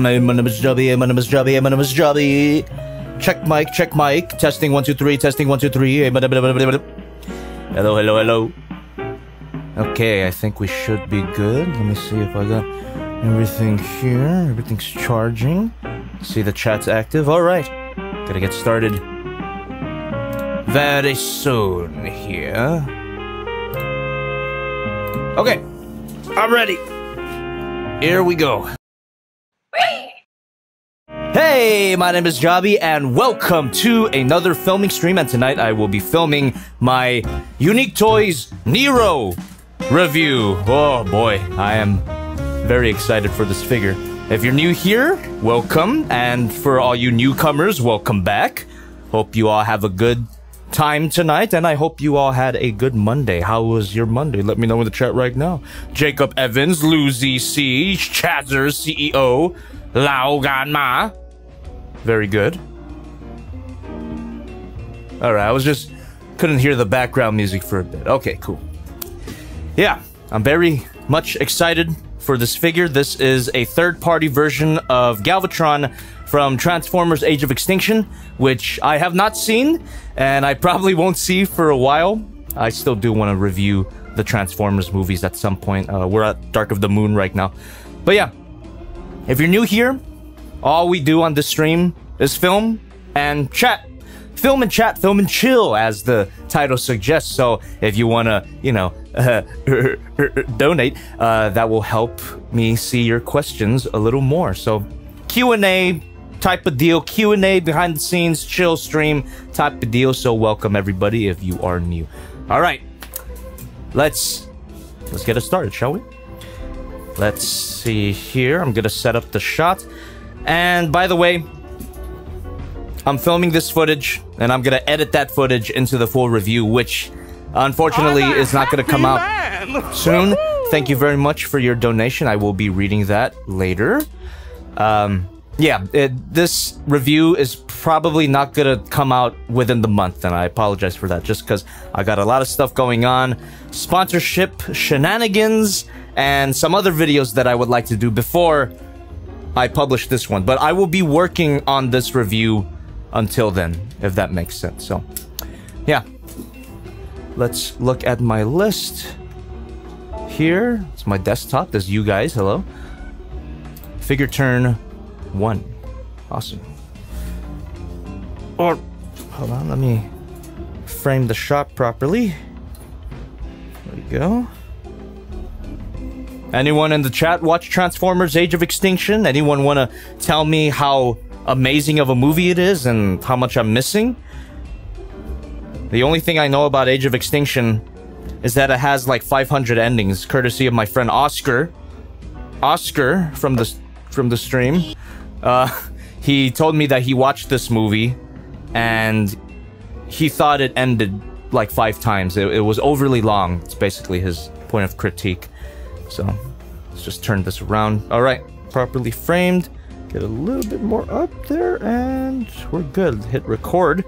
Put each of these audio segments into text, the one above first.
My name is Jobby, my name is Jobby, my name is Jobby. Check mic, testing 1 2 3, testing 1 2 3. Hello, hello, hello. Okay, I think we should be good. Let me see if I got everything here. Everything's charging. See the chat's active. Alright. Gotta get started very soon here. Okay. I'm ready. Here we go. Hey, my name is Jobby, and welcome to another filming stream. And tonight I will be filming my Unique Toys NERO review. Oh boy, I am very excited for this figure. If you're new here, welcome, and for all you newcomers, welcome back. Hope you all have a good time tonight, and I hope you all had a good Monday. How was your Monday? Let me know in the chat right now. Jacob Evans, Lucy C, Chazzer CEO, Lao Gan Ma. Very good. Alright, I was just couldn't hear the background music for a bit. Okay, cool. Yeah, I'm very much excited for this figure. This is a third-party version of Galvatron from Transformers Age of Extinction, which I have not seen, and I probably won't see for a while. I still do want to review the Transformers movies at some point. We're at Dark of the Moon right now. But yeah, if you're new here, all we do on this stream is film and chat. Film and chat, film and chill, as the title suggests. So if you want to, you know, donate, that will help me see your questions a little more. So Q&A type of deal, Q&A, behind the scenes, chill stream type of deal. So welcome everybody if you are new. All right, let's get it started, shall we? Let's see here. I'm gonna set up the shot. And by the way, I'm filming this footage, and I'm gonna edit that footage into the full review, which unfortunately is not gonna come out soon. Thank you very much for your donation. I will be reading that later. Yeah, this review is probably not gonna come out within the month, and I apologize for that, just because I got a lot of stuff going on, sponsorship shenanigans, and some other videos that I would like to do before I publish this one. But I will be working on this review until then, if that makes sense. So, yeah. Let's look at my list. Here, it's my desktop. There's you guys. Hello. Figure turn 1. Awesome. Or, hold on, let me frame the shot properly. There we go. Anyone in the chat watch Transformers Age of Extinction? Anyone want to tell me how amazing of a movie it is and how much I'm missing? The only thing I know about Age of Extinction is that it has like 500 endings, courtesy of my friend Oscar. Oscar from the stream. He told me that he watched this movie and he thought it ended like 5 times. It was overly long. It's basically his point of critique. So, let's just turn this around. Alright, properly framed. Get a little bit more up there, and we're good. Hit record.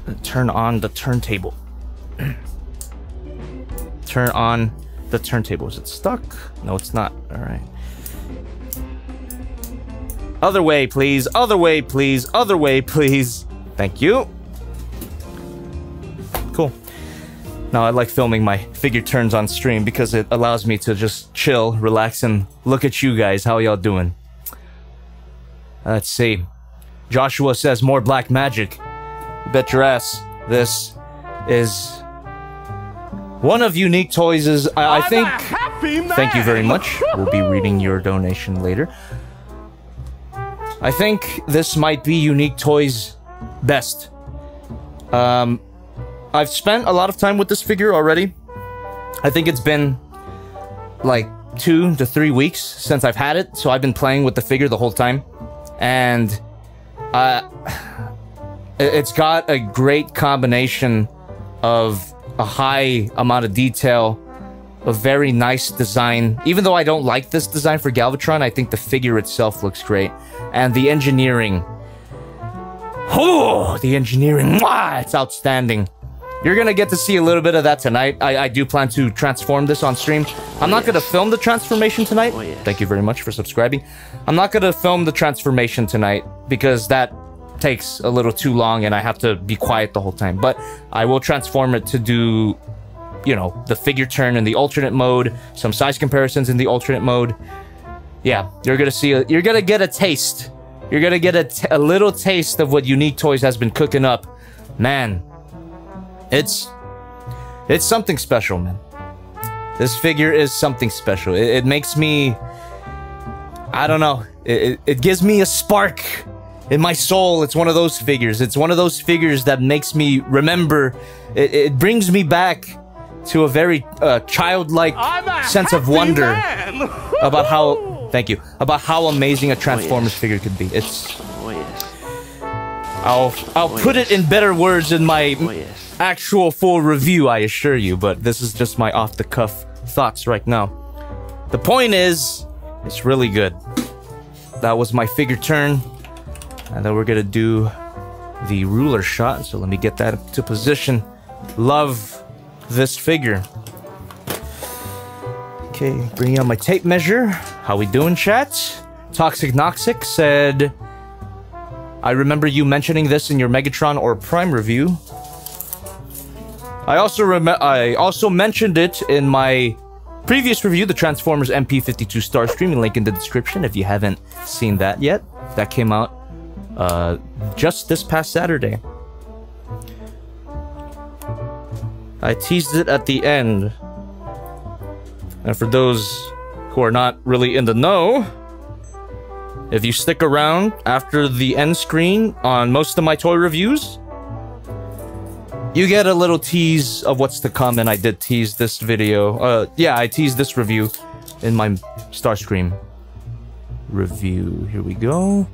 And turn on the turntable. Turn on the turntable. Is it stuck? No, it's not. Alright. Other way, please. Other way, please. Other way, please. Thank you. Cool. Now, I like filming my figure turns on stream because it allows me to just chill, relax, and look at you guys. How y'all doing? Let's see. Joshua says, more black magic. You bet your ass. This is one of Unique Toys' I think... Thank you very much. We'll be reading your donation later. I think this might be Unique Toys' best. I've spent a lot of time with this figure already. I think it's been like 2 to 3 weeks since I've had it, so I've been playing with the figure the whole time. And it's got a great combination of a high amount of detail, a very nice design. Even though I don't like this design for Galvatron, I think the figure itself looks great. And the engineering. Oh, the engineering, it's outstanding. You're gonna get to see a little bit of that tonight. I do plan to transform this on stream. I'm not gonna film the transformation tonight. Thank you very much for subscribing. I'm not gonna film the transformation tonight because that takes a little too long and I have to be quiet the whole time. But I will transform it to do, you know, the figure turn in the alternate mode, some size comparisons in the alternate mode. Yeah, you're gonna see, you're gonna get a taste. You're gonna get a little taste of what Unique Toys has been cooking up. Man, it's something special, man. This figure is something special. It makes me, I don't know, it gives me a spark in my soul. It's one of those figures. It's one of those figures that makes me remember. It brings me back to a very childlike sense of wonder about how, thank you, about how amazing a Transformers figure could be. It's, I'll put it in better words in my actual full review, I assure you, but this is just my off-the-cuff thoughts right now. The point is, it's really good. That was my figure turn. And then we're gonna do the ruler shot. So let me get that into position. Love this figure. Okay, bringing out my tape measure. How we doing, chat? Toxic Noxic said, I remember you mentioning this in your Megatron or Prime review. I also mentioned it in my previous review, the Transformers MP52 Star Streaming, link in the description if you haven't seen that yet. That came out just this past Saturday. I teased it at the end. And for those who are not really in the know, if you stick around after the end screen on most of my toy reviews, you get a little tease of what's to come, and I did tease this video. Yeah, I teased this review in my Starscream review. Here we go.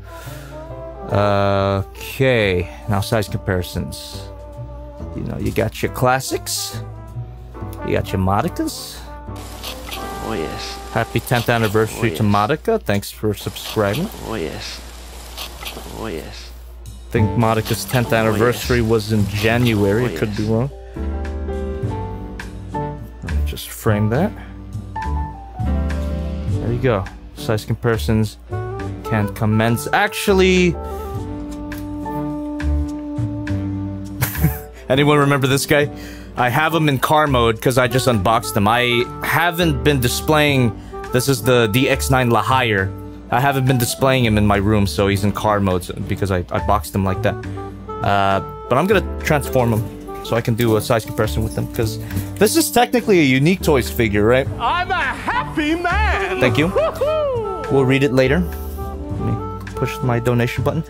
Okay, now size comparisons. You know, you got your classics. You got your Modicas. Oh yes. Happy 10th anniversary to Modica. Thanks for subscribing. Oh yes. Oh yes. I think Modica's 10th anniversary was in January. I could be wrong. Let me just frame that. There you go. Size comparisons can commence. Actually, anyone remember this guy? I have him in car mode because I just unboxed him. I haven't been displaying. This is the DX9 La Hire. I haven't been displaying him in my room, so he's in car mode because I boxed him like that. But I'm gonna transform him so I can do a size comparison with him because this is technically a Unique Toys figure, right? I'm a happy man. Thank you. We'll read it later. Let me push my donation button.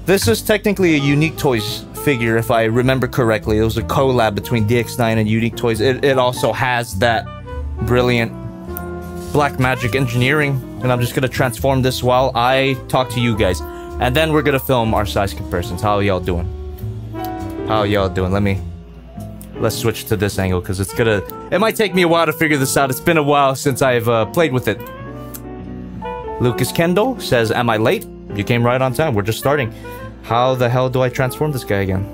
This is technically a Unique Toys figure, if I remember correctly. It was a collab between DX9 and Unique Toys. It also has that brilliant black magic engineering, and I'm just gonna transform this while I talk to you guys, and then we're gonna film our size comparisons. How y'all doing? How y'all doing? Let's switch to this angle because it might take me a while to figure this out. It's been a while since I've played with it. Lucas Kendall says, am I late? You came right on time. We're just starting. How the hell do I transform this guy again?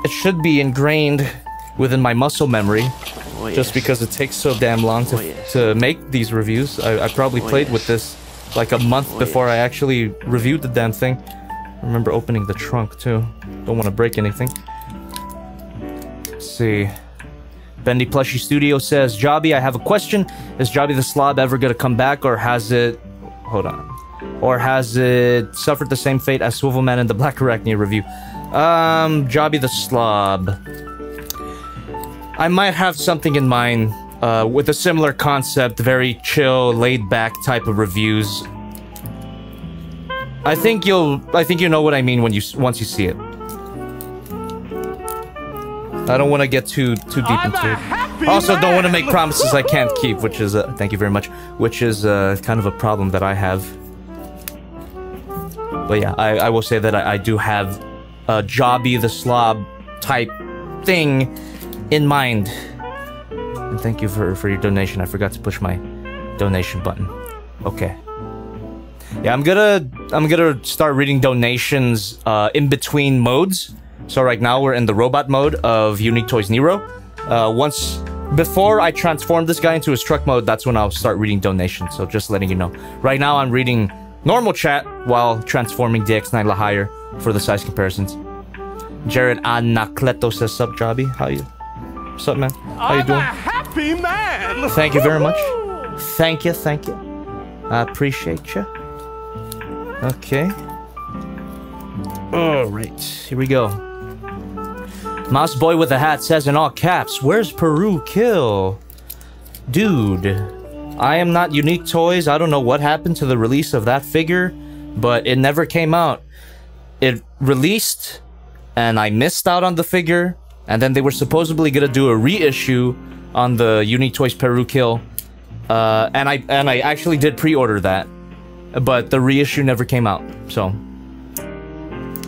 It should be ingrained within my muscle memory. Oh, just because it takes so damn long to make these reviews. I probably played with this like a month before I actually reviewed the damn thing. I remember opening the trunk too. Don't want to break anything. Let's see. Bendy Plushy Studio says, Jobby, I have a question. Is Jobby the Slob ever gonna come back, or has it... Hold on. Or has it suffered the same fate as Swivelman in the Black Arachnia review? Jobby the Slob. I might have something in mind with a similar concept, very chill, laid-back type of reviews. I think you know what I mean when once you see it. I don't want to get too deep into it. Also, don't want to make promises I can't keep, which is thank you very much. Which is kind of a problem that I have. But yeah, I will say that I do have a Jobby the Slob type thing in mind. And thank you for your donation. I forgot to push my donation button. Okay. Yeah, I'm gonna start reading donations in between modes. So right now we're in the robot mode of Unique Toys NERO. Before I transform this guy into his truck mode, that's when I'll start reading donations. So just letting you know. Right now I'm reading normal chat while transforming DX9 Lahire for the size comparisons. Jared Anacleto says, "Sup, Jobby? How you? What's up, man? How you doing?" I'm a happy man. Thank you very much. Thank you. I appreciate you. Okay. Alright, here we go. Mouse Boy with a hat says in all caps, "Where's Peru Kill?" Dude, I am not Unique Toys. I don't know what happened to the release of that figure, but it never came out. It released, and I missed out on the figure, and then they were supposedly gonna do a reissue on the Unique Toys Peru Kill, and I actually did pre-order that, but the reissue never came out, so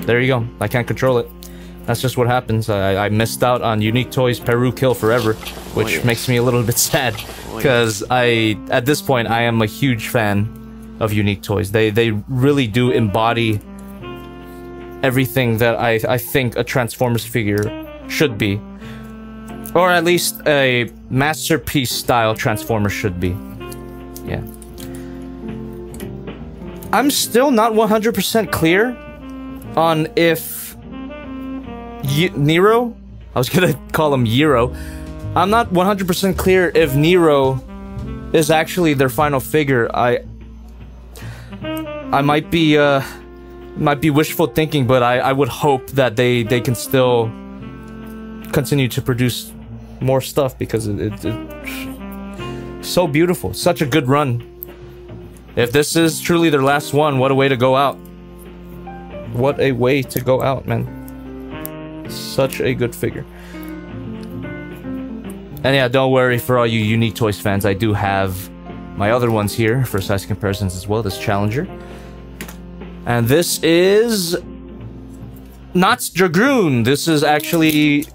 there you go. I can't control it. That's just what happens. I missed out on Unique Toys Peru Kill forever, which makes me a little bit sad, because at this point, I am a huge fan of Unique Toys. They really do embody everything that I think a Transformers figure should be. Or at least a masterpiece style Transformer should be. Yeah. I'm still not 100% clear on if Nero, I was gonna call him Yero. I'm not 100% clear if Nero is actually their final figure. I might be wishful thinking, but I would hope that they can still continue to produce more stuff, because it's so beautiful. Such a good run. If this is truly their last one, what a way to go out. What a way to go out, man. Such a good figure. And yeah, don't worry for all you Unique Toys fans. I do have my other ones here for size comparisons as well. This Challenger. And this is not Dragoon. This is actually,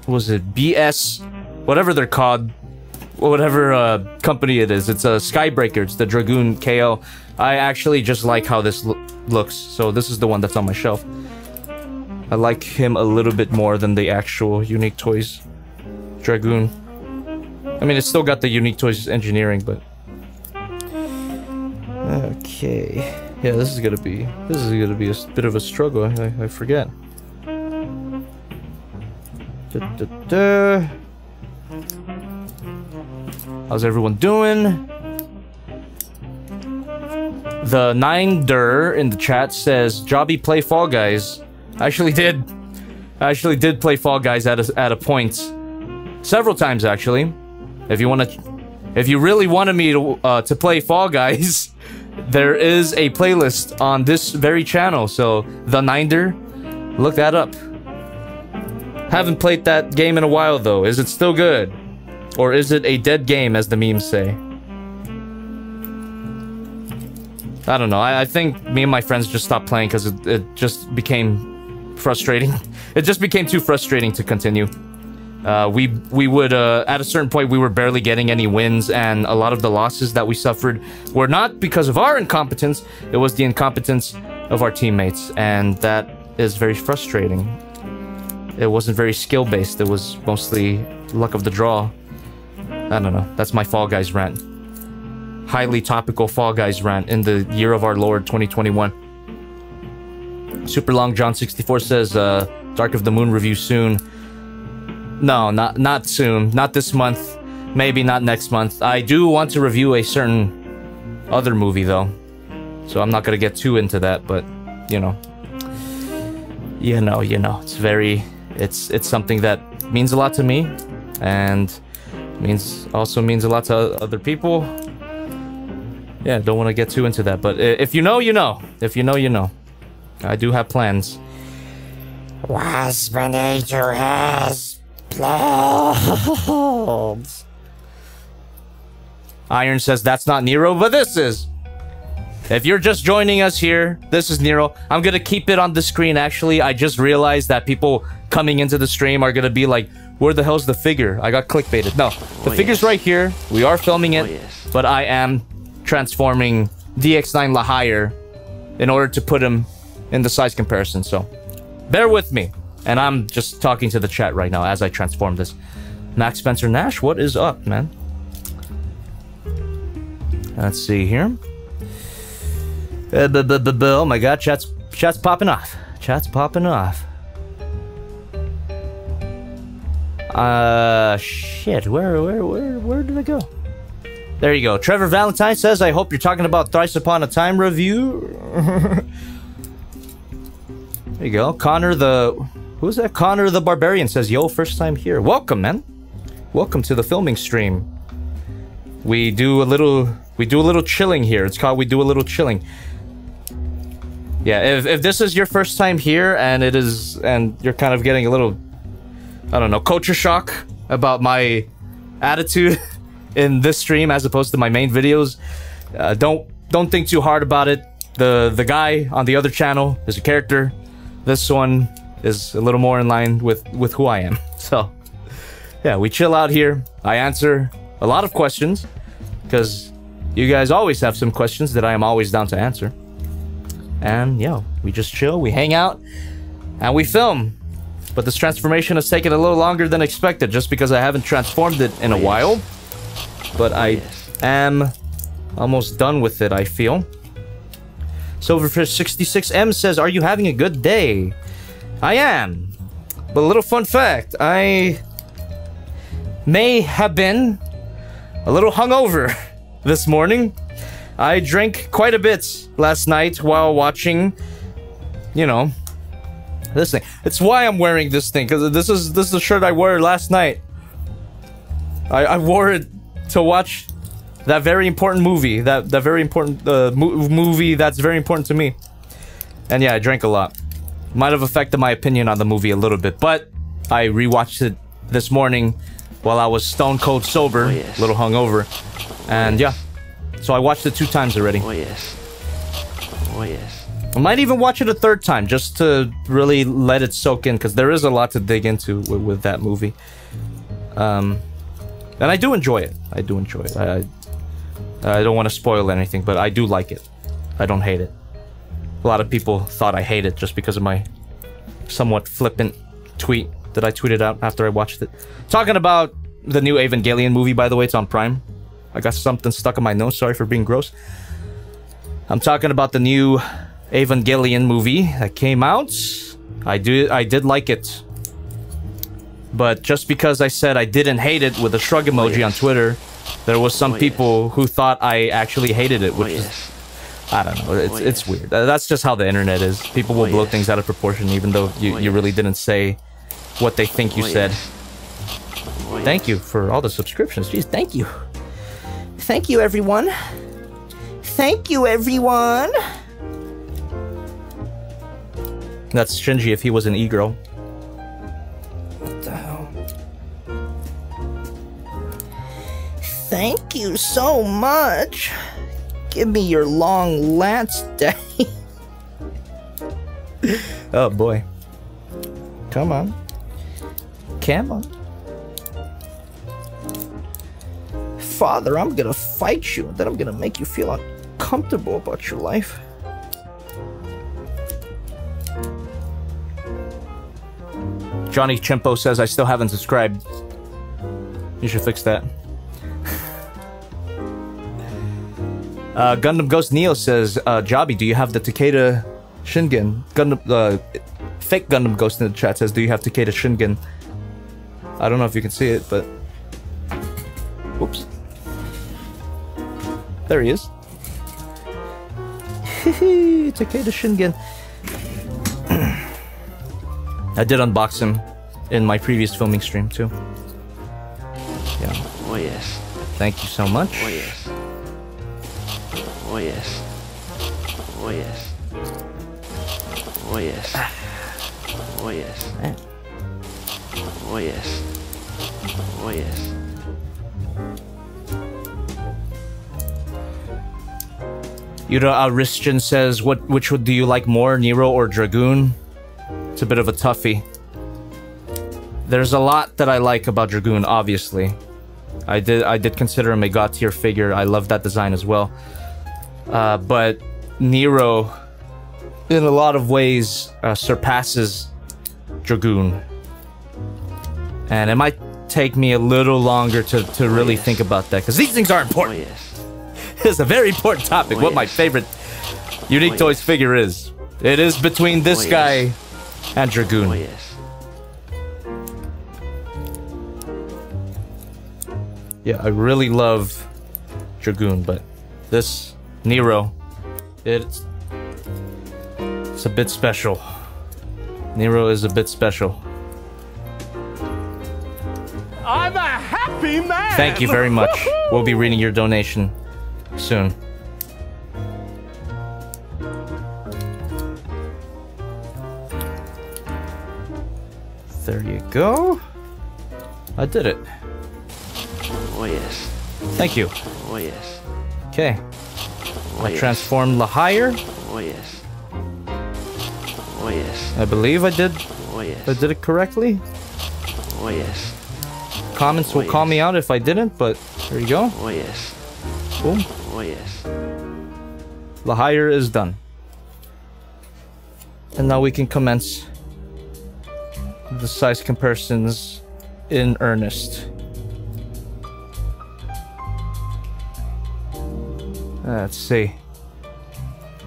was it BS? Whatever they're called. Whatever company it is. It's a Skybreaker. It's the Dragoon KO. I actually just like how this looks. So this is the one that's on my shelf. I like him a little bit more than the actual Unique Toys Dragoon. I mean, it's still got the Unique Toys engineering, but... Okay. Yeah, this is gonna be a bit of a struggle. I forget. How's everyone doing? The 9der in the chat says, "Jobby, play Fall Guys." I actually did play Fall Guys at a point, several times actually. If you really wanted me to play Fall Guys, there is a playlist on this very channel. So the 9der, look that up. Haven't played that game in a while though. Is it still good, or is it a dead game, as the memes say? I don't know. I think me and my friends just stopped playing because it just became frustrating. It just became too frustrating to continue. We would, at a certain point, we were barely getting any wins, and a lot of the losses that we suffered were not because of our incompetence, it was the incompetence of our teammates, and that is very frustrating. It wasn't very skill-based, it was mostly luck of the draw. I don't know, that's my Fall Guys rant. Highly topical Fall Guys rant in the year of our Lord 2021. Super Long John 64 says, Dark of the Moon review soon. No, not soon. Not this month. Maybe not next month. I do want to review a certain other movie though, so I'm not gonna get too into that. But you know, it's something that means a lot to me, and also means a lot to other people. Yeah, don't want to get too into that. But if you know, you know. If you know, you know. I do have plans. Waspinator has plans. Iron says that's not Nero, but this is. If you're just joining us here, this is Nero. I'm gonna keep it on the screen, actually. I just realized that people coming into the stream are gonna be like, where the hell's the figure? I got clickbaited. No, the figure's right here. We are filming it, but I am transforming DX9 Lahire in order to put him in the size comparison, so bear with me. And I'm just talking to the chat right now as I transform this. Max Spencer Nash, what is up, man? Let's see here. Oh my god, chat's popping off. Chat's popping off. Shit, where did it go? There you go. Trevor Valentine says, I hope you're talking about Thrice Upon a Time review. There you go. Connor the... Who's that? Connor the Barbarian says, yo, first time here. Welcome, man. Welcome to the filming stream. We do a little chilling here. It's called We Do a Little Chilling. Yeah, if this is your first time here and you're kind of getting a little, I don't know, culture shock about my attitude in this stream as opposed to my main videos, don't think too hard about it. The guy on the other channel is a character. This one is a little more in line with who I am. So, yeah, we chill out here. I answer a lot of questions because you guys always have some questions that I am always down to answer. And, yeah, we just chill, we hang out, and we film. But this transformation has taken a little longer than expected just because I haven't transformed it in a while. But I am almost done with it, I feel. Silverfish66M says, are you having a good day? I am. But a little fun fact, I may have been a little hungover this morning. I drank quite a bit last night while watching, you know, this thing. It's why I'm wearing this thing, because this is the shirt I wore last night. I wore it to watch that very important movie, that very important movie that's very important to me. And yeah, I drank a lot. Might have affected my opinion on the movie a little bit, but I rewatched it this morning while I was stone cold sober, a little hungover, and yeah. So I watched it 2 times already. Oh yes. Oh yes. I might even watch it a 3rd time just to really let it soak in, because there is a lot to dig into with that movie. And I do enjoy it. I do enjoy it. I don't want to spoil anything, but I do like it. I don't hate it. A lot of people thought I hate it just because of my somewhat flippant tweet that I tweeted out after I watched it. Talking about the new Evangelion movie, by the way, it's on Prime. I got something stuck in my nose, sorry for being gross. I'm talking about the new Evangelion movie that came out. I did like it. But just because I said I didn't hate it with a shrug emoji on Twitter, there was some people who thought I actually hated it, which is, I don't know, it's weird. That's just how the internet is. People will blow things out of proportion even though you really didn't say what they think you said. Thank you for all the subscriptions. Jeez, thank you. Thank you, everyone. Thank you, everyone. That's Shinji if he was an e-girl. What the hell? Thank you so much. Give me your long lance, Daddy. Oh boy. Come on. Come on. Father, I'm gonna fight you, and then I'm gonna make you feel uncomfortable about your life. Johnny Chimpo says, I still haven't subscribed. You should fix that. Gundam Ghost Neo says, Jobby, do you have the Takeda Shingen? Fake Gundam Ghost in the chat says, do you have Takeda Shingen? I don't know if you can see it, but... Whoops. There he is. Takeda Shingen. I did unbox him in my previous filming stream too. Yeah. Oh yes. Thank you so much. Oh yes. Oh yes. Oh yes. Oh yes. Oh yes. Oh yes. Oh yes. Yuda Aristian says, which one do you like more, Nero or Dragoon? It's a bit of a toughie. There's a lot that I like about Dragoon, obviously. I did consider him a god tier figure. I love that design as well. But Nero, in a lot of ways, surpasses Dragoon. And it might take me a little longer to really think about that, because these things are important. It's a very important topic, what my favorite Unique Toys figure is. It is between this guy and Dragoon. Yeah, I really love Dragoon, but this Nero, it's a bit special. Nero is a bit special. I'm a happy man! Thank you very much. We'll be reading your donation soon. There you go. I did it. Oh yes. Thank you. Oh yes. Okay. Oh, I transformed the higher. Oh yes. Oh yes. I believe I did. Oh yes. I did it correctly. Oh yes. Comments will call me out if I didn't, but there you go. Oh yes. Boom. Oh yes. The higher is done. And now we can commence the size comparisons in earnest. Let's see.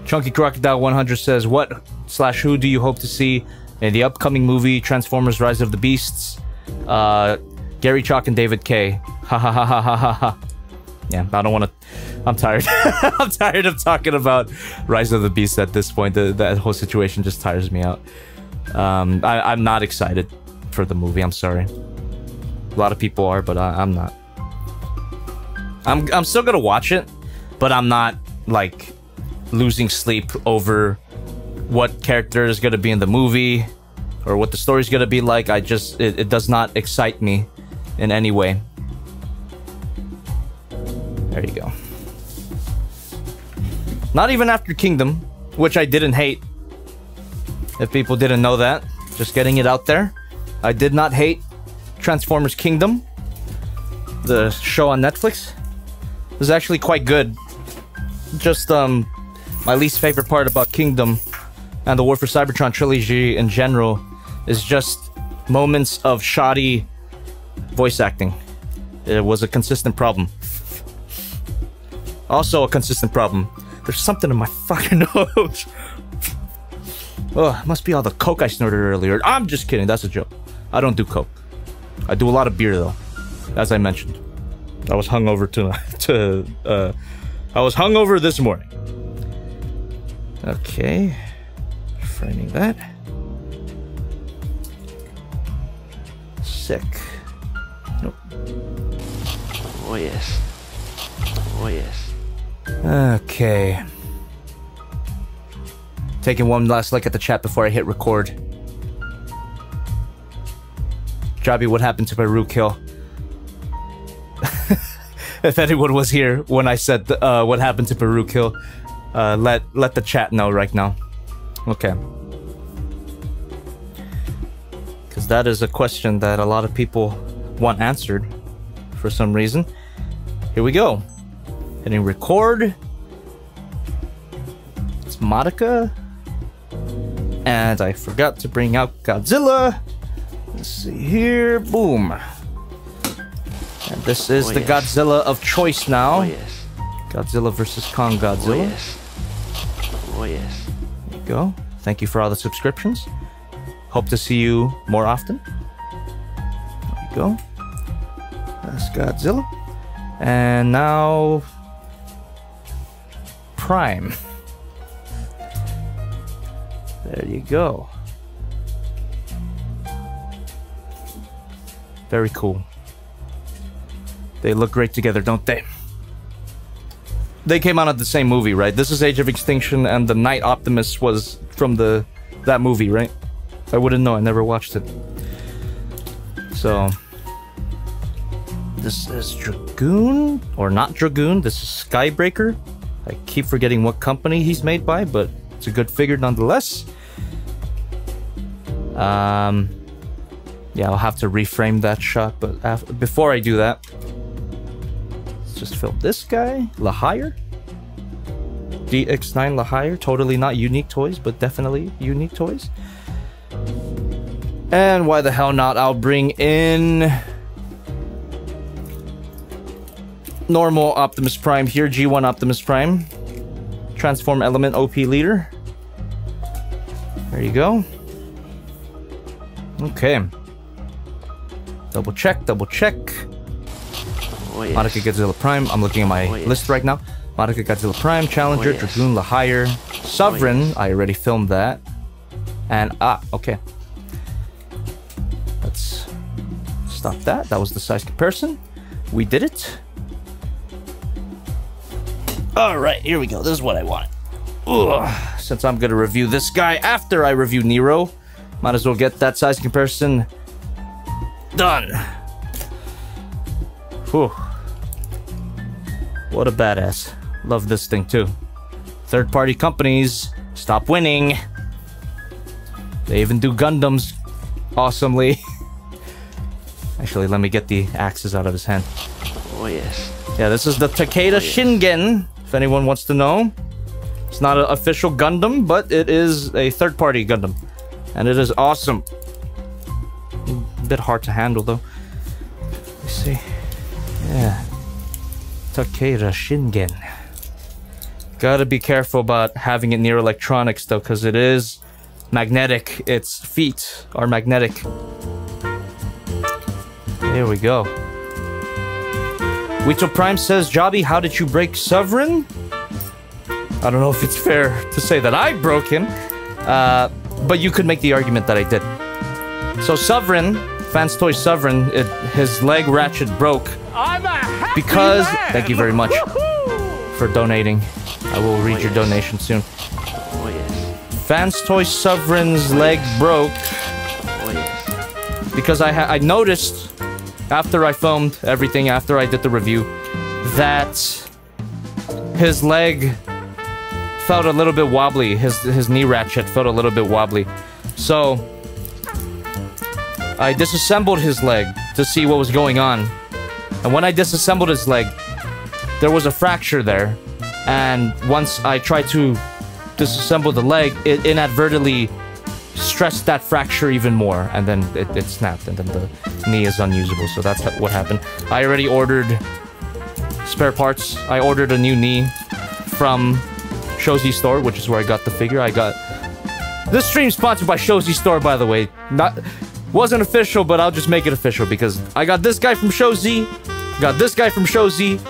Chunky Crocodile 100 says, what/who do you hope to see in the upcoming movie Transformers Rise of the Beasts? Gary Chalk and David K. Ha ha ha ha ha ha ha. Yeah, I don't want to... I'm tired. I'm tired of talking about Rise of the Beasts at this point. That whole situation just tires me out. I'm not excited for the movie. I'm sorry. A lot of people are, but I'm not. I'm still gonna watch it, but I'm not, like, losing sleep over what character is gonna be in the movie or what the story's gonna be like. It does not excite me in any way. There you go. Not even after Kingdom, which I didn't hate. If people didn't know that, just getting it out there. I did not hate Transformers Kingdom, the show on Netflix. It was actually quite good. Just my least favorite part about Kingdom and the War for Cybertron trilogy in general is just moments of shoddy voice acting. It was a consistent problem. Also a consistent problem. There's something in my fucking nose. Oh, it must be all the coke I snorted earlier. I'm just kidding, that's a joke. I don't do coke. I do a lot of beer though, as I mentioned. I was hungover I was hungover this morning. Okay, framing that. Sick. Nope. Oh yes. Oh yes. Okay. Taking one last look at the chat before I hit record. Jobby, what happened to Peru Kill? If anyone was here when I said what happened to Peru Kill, let the chat know right now. Okay. Because that is a question that a lot of people want answered for some reason. Here we go. Hitting record. It's Monica. And I forgot to bring out Godzilla. Let's see here. Boom. And this is the Godzilla of choice now. Oh yes. Godzilla versus Kong Godzilla. Oh yes. Oh yes. There you go. Thank you for all the subscriptions. Hope to see you more often. There you go. That's Godzilla. And now... Prime. There you go. Very cool. They look great together, don't they? They came out of the same movie, right? This is Age of Extinction, and the Night Optimus was from that movie, right? I wouldn't know. I never watched it. So this is Dragoon, or not Dragoon. This is Skybreaker. I keep forgetting what company he's made by, but it's a good figure nonetheless. Yeah, I'll have to reframe that shot, but before I do that, let's just film this guy, Lahire. DX9 Lahire, totally not Unique Toys, but definitely Unique Toys. And why the hell not? I'll bring in normal Optimus Prime here, G1 Optimus Prime. Transform element OP leader. There you go. Okay. Double check, double check. Oh, yes. Monica Godzilla Prime. I'm looking at my list right now. Monica Godzilla Prime, Challenger, Dragoon, Lahire, Sovereign. I already filmed that. And, okay. Let's stop that. That was the size comparison. We did it. Alright, here we go. This is what I wanted. Ugh. Since I'm gonna review this guy after I review Nero, might as well get that size comparison done. Whew. What a badass. Love this thing too. Third-party companies, stop winning. They even do Gundams awesomely. Actually, let me get the axes out of his hand. Oh yes. Yeah, this is the Takeda Shingen, if anyone wants to know. It's not an official Gundam, but it is a third-party Gundam. And it is awesome. A bit hard to handle, though. Let's see. Yeah. Takeda Shingen. Gotta be careful about having it near electronics, though, because it is magnetic. Its feet are magnetic. There we go. Wito Prime says, Jobby, how did you break Sovereign? I don't know if it's fair to say that I broke him, but you could make the argument that I did. So Sovereign, Fans Toy Sovereign, his leg ratchet broke because... Thank you very much for donating. I will read your donation soon. Oh yes. Fans Toy Sovereign's leg broke because I noticed after I filmed everything, after I did the review, that his leg felt a little bit wobbly. His knee ratchet felt a little bit wobbly. So I disassembled his leg to see what was going on. And when I disassembled his leg, there was a fracture there. And once I tried to disassemble the leg, it inadvertently stressed that fracture even more. And then it snapped, and then the knee is unusable. So that's what happened. I already ordered spare parts. I ordered a new knee from Shozy Store, which is where I got the figure. I got this stream sponsored by Shozy Store, by the way. Wasn't official, but I'll just make it official because I got this guy from Shozy, got this guy from Shozy,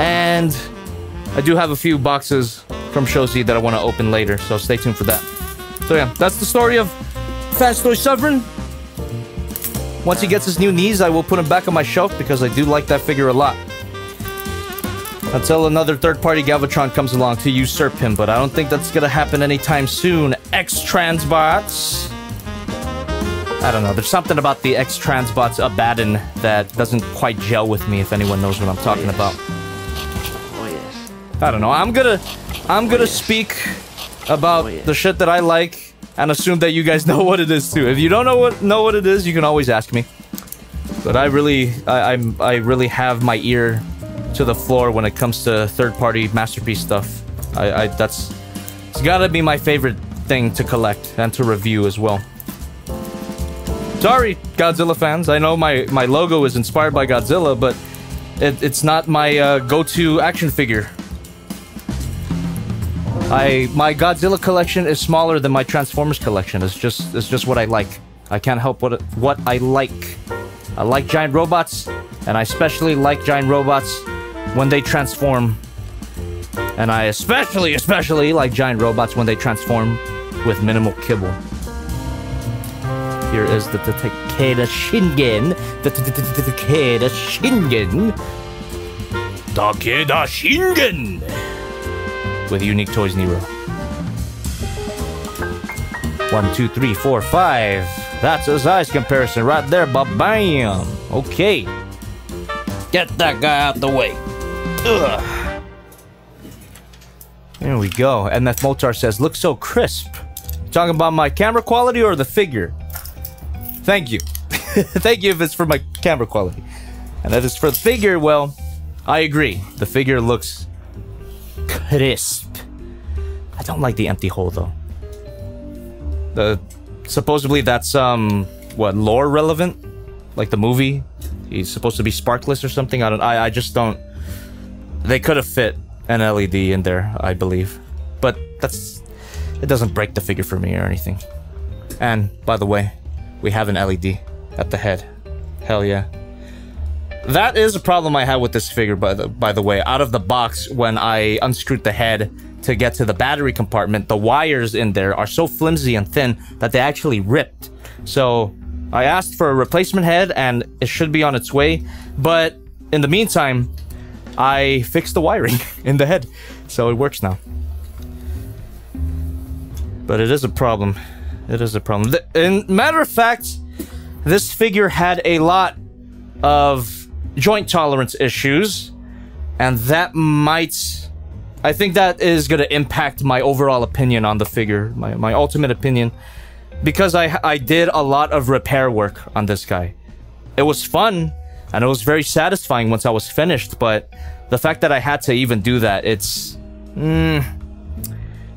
and I do have a few boxes from Shozy that I want to open later, so stay tuned for that. So yeah, that's the story of Fans Toy Sovereign. Once he gets his new knees, I will put him back on my shelf because I do like that figure a lot. Until another third-party Galvatron comes along to usurp him, but I don't think that's gonna happen anytime soon. X-Transbots. I don't know, there's something about the X-Transbots Abaddon that doesn't quite gel with me, if anyone knows what I'm talking about. Oh yes. I don't know, I'm gonna speak about the shit that I like and assume that you guys know what it is too. If you don't know what it is, you can always ask me. But I really have my ear to the floor when it comes to third-party masterpiece stuff. It's gotta be my favorite thing to collect and to review as well. Sorry, Godzilla fans. I know my logo is inspired by Godzilla, but it's not my go-to action figure. My Godzilla collection is smaller than my Transformers collection. It's just what I like. I can't help what I like. I like giant robots, and I especially like giant robots when they transform. And I especially like giant robots when they transform with minimal kibble. Here is the Takeda Shingen. The Takeda Shingen. Takeda Shingen! With Unique Toys NERO. 1, 2, 3, 4, 5. That's a size comparison right there, ba-bam! Okay. Get that guy out the way. Ugh. There we go. MF Motar says, looks so crisp. Talking about my camera quality or the figure? Thank you. Thank you if it's for my camera quality. And if it's for the figure, well, I agree. The figure looks crisp. I don't like the empty hole, though. Supposedly that's, what, lore relevant? Like the movie? He's supposed to be sparkless or something? I just don't... They could have fit an LED in there, I believe. But that's... It doesn't break the figure for me or anything. And, by the way, we have an LED at the head. Hell yeah. That is a problem I had with this figure, by the way. Out of the box, when I unscrewed the head to get to the battery compartment, the wires in there are so flimsy and thin that they actually ripped. So I asked for a replacement head and it should be on its way, but in the meantime I fixed the wiring in the head, so it works now. But it is a problem. It is a problem. In matter of fact, this figure had a lot of joint tolerance issues, and that might... I think that is going to impact my overall opinion on the figure, my ultimate opinion, because I did a lot of repair work on this guy. It was fun, and it was very satisfying once I was finished, but the fact that I had to even do that, it's...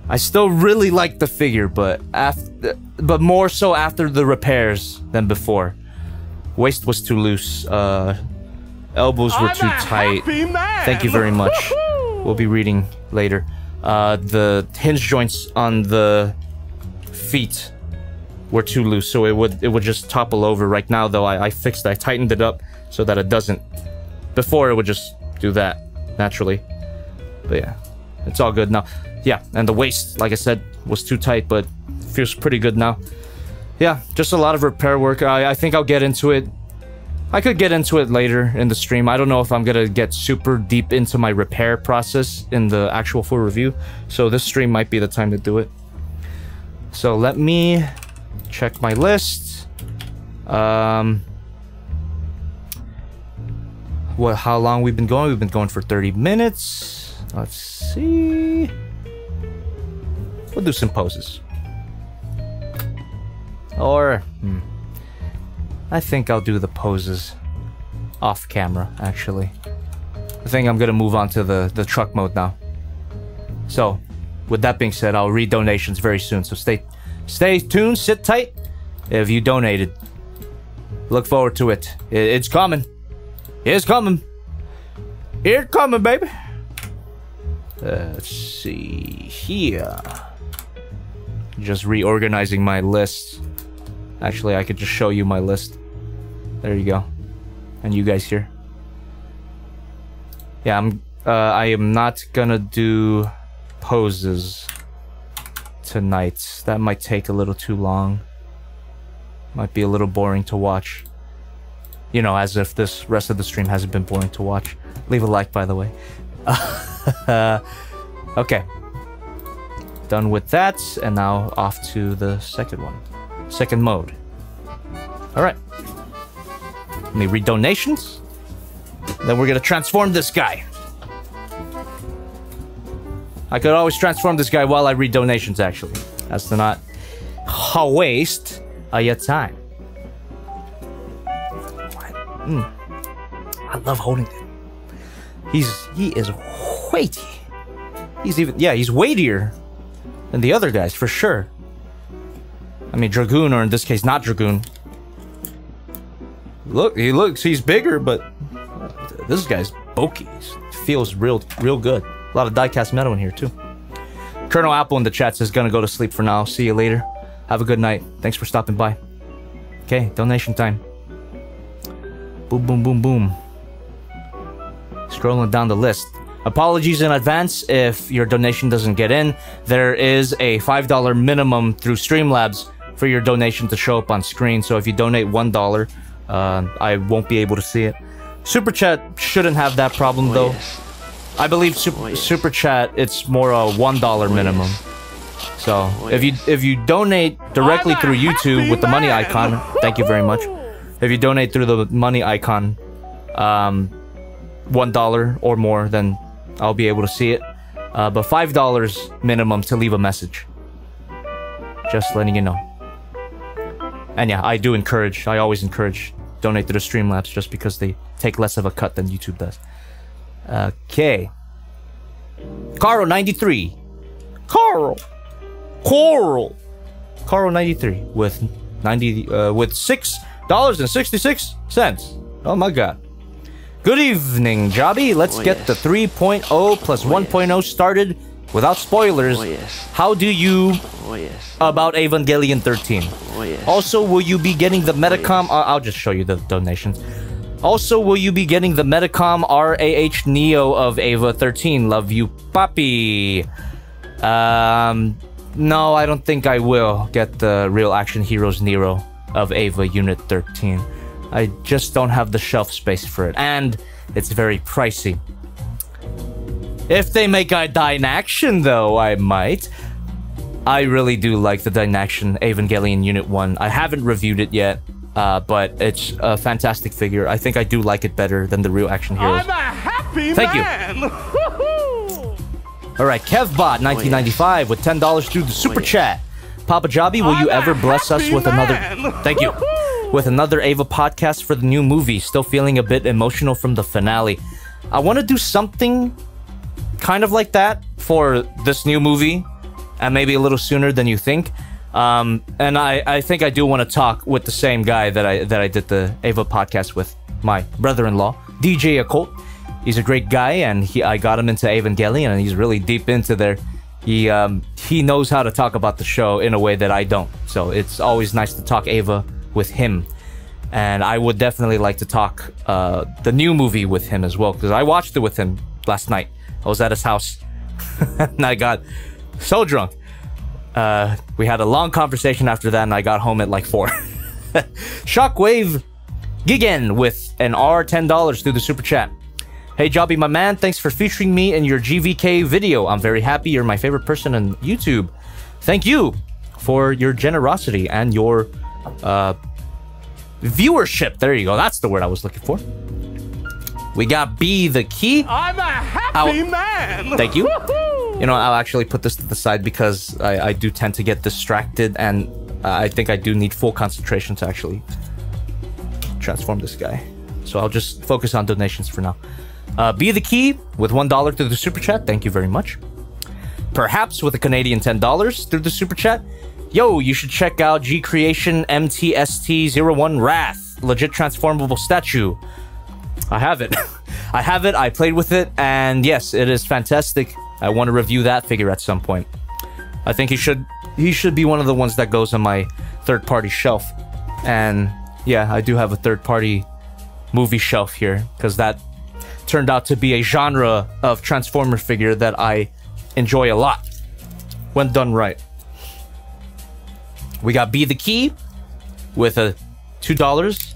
I still really like the figure, but more so after the repairs than before. Waist was too loose, elbows were too tight. Thank you very much. We'll be reading later. The hinge joints on the feet were too loose, so it would just topple over. Right now, though, I fixed it. I tightened it up so that it doesn't. Before, it would just do that naturally. But yeah, it's all good now. Yeah, and the waist, like I said, was too tight, but feels pretty good now. Yeah, just a lot of repair work. I think I'll get into it. I could get into it later in the stream. I don't know if I'm gonna get super deep into my repair process in the actual full review, so this stream might be the time to do it. So let me check my list. How long we've been going? We've been going for 30 minutes. Let's see. We'll do some poses. Or... I think I'll do the poses off camera, actually. I think I'm gonna move on to the truck mode now. So, with that being said, I'll read donations very soon, so stay tuned, sit tight. If you donated, look forward to it. It's coming. It's coming. It's coming, baby. Let's see here. Just reorganizing my list. Actually, I could just show you my list. There you go. And you guys here. Yeah, I am not gonna do poses tonight. That might take a little too long. Might be a little boring to watch. You know, as if this rest of the stream hasn't been boring to watch. Leave a like, by the way. Okay. Done with that, and now off to the second one. Second mode. Alright. Let me read donations. Then we're gonna transform this guy. I could always transform this guy while I read donations, actually. As to not waste your time. I love holding him. He is weighty. He's weightier than the other guys, for sure. I mean, Dragoon, or in this case, not Dragoon. Look, he's bigger, but this guy's bulky. Feels real good. A lot of die-cast metal in here, too. Colonel Apple in the chat says, gonna go to sleep for now. See you later. Have a good night. Thanks for stopping by. Okay, donation time. Boom, boom, boom, boom. Scrolling down the list. Apologies in advance if your donation doesn't get in. There is a $5 minimum through Streamlabs for your donation to show up on screen. So if you donate $1, I won't be able to see it. Super Chat shouldn't have that problem, though. Yes. I believe Super Chat, it's more a $1 minimum. So if you donate directly through YouTube with the money icon, thank you very much. If you donate through the money icon, $1 or more, then I'll be able to see it. But $5 minimum to leave a message. Just letting you know. And yeah, I always encourage donate to the Streamlabs just because they take less of a cut than YouTube does. Okay. Carl93. Carl93 with with $6.66. Oh my god. Good evening, Jobby. Let's get the 3.0 plus 1.0 started without spoilers. How do you about Evangelion 13? Also, will you be getting the Metacom? I'll just show you the donations. Also, will you be getting the Metacom RAH Neo of Ava 13? Love you, Papi. No, I don't think I will get the Real Action Heroes Nero of Ava Unit 13. I just don't have the shelf space for it, and it's very pricey. If they make a Dynaction, though, I might. I really do like the Dynaction Evangelion Unit 1. I haven't reviewed it yet, but it's a fantastic figure. I think I do like it better than the Real Action Heroes. I'm a happy Thank man. you. Alright, KevBot 1995 with $10 through the Super Chat. Papa Jobby, will you ever bless us with another... Thank you. With another Ava podcast for the new movie. Still feeling a bit emotional from the finale. I want to do something kind of like that for this new movie, and maybe a little sooner than you think. And I think I do want to talk with the same guy that I did the Ava podcast with, my brother-in-law, DJ Occult. He's a great guy, and I got him into Evangelion, and he's really deep into there. He knows how to talk about the show in a way that I don't. So it's always nice to talk Ava with him. And I would definitely like to talk the new movie with him as well, because I watched it with him last night. I was at his house, and I got so drunk. We had a long conversation after that, and I got home at like 4. Shockwave Gigan with an $10 through the Super Chat. Hey Jobby, my man, thanks for featuring me in your GVK video. I'm very happy. You're my favorite person on YouTube. Thank you for your generosity and your viewership. There you go. That's the word I was looking for. We got B the key. I'm a happy man. Thank you. You know, I'll actually put this to the side because I do tend to get distracted, and I think I do need full concentration to actually transform this guy. So I'll just focus on donations for now. Be the key with $1 through the Super Chat. Thank you very much. Perhaps with a Canadian $10 through the Super Chat. Yo, you should check out G Creation MTST01 Wrath. Legit transformable statue. I have it. I have it. I played with it, and yes, it is fantastic. I want to review that figure at some point. I think he should be one of the ones that goes on my third-party shelf. And yeah, I do have a third-party movie shelf here, because that turned out to be a genre of Transformer figure that I enjoy a lot when done right. We got Be the Key with a $2.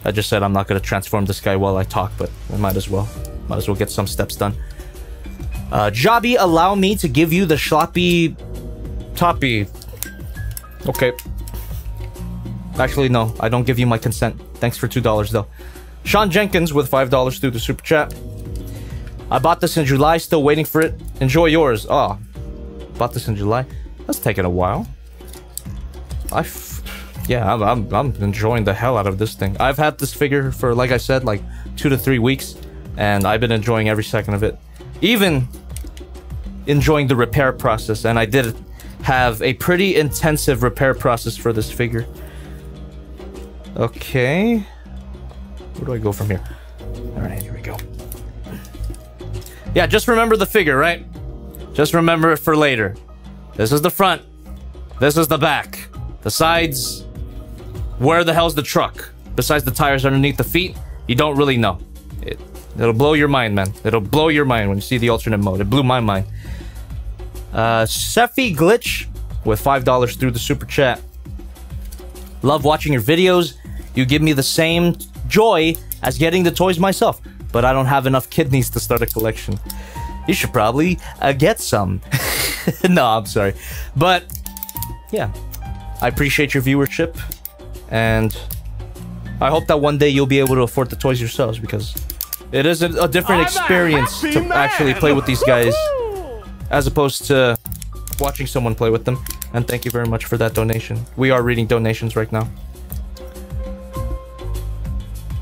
I just said I'm not going to transform this guy while I talk, but I might as well. Might as well get some steps done. Jobby, allow me to give you the sloppy toppy. Okay. Actually, no. I don't give you my consent. Thanks for $2, though. Sean Jenkins with $5 through the Super Chat. I bought this in July, still waiting for it. Enjoy yours. Oh, bought this in July. That's taking a while. Yeah, I'm enjoying the hell out of this thing. I've had this figure for, like I said, like 2 to 3 weeks, and I've been enjoying every second of it. Even enjoying the repair process, and I did have a pretty intensive repair process for this figure. Okay. Where do I go from here? Alright, here we go. Yeah, just remember the figure, right? Just remember it for later. This is the front. This is the back. The sides. Where the hell's the truck? Besides the tires underneath the feet, you don't really know. It'll blow your mind, man. It'll blow your mind when you see the alternate mode. It blew my mind. Sephi Glitch with $5 through the Super Chat. Love watching your videos. You give me the same joy as getting the toys myself, but I don't have enough kidneys to start a collection. You should probably get some. No, I'm sorry. But, yeah. I appreciate your viewership, and I hope that one day you'll be able to afford the toys yourselves, because it is a different experience to actually play with these guys as opposed to watching someone play with them. And thank you very much for that donation. We are reading donations right now.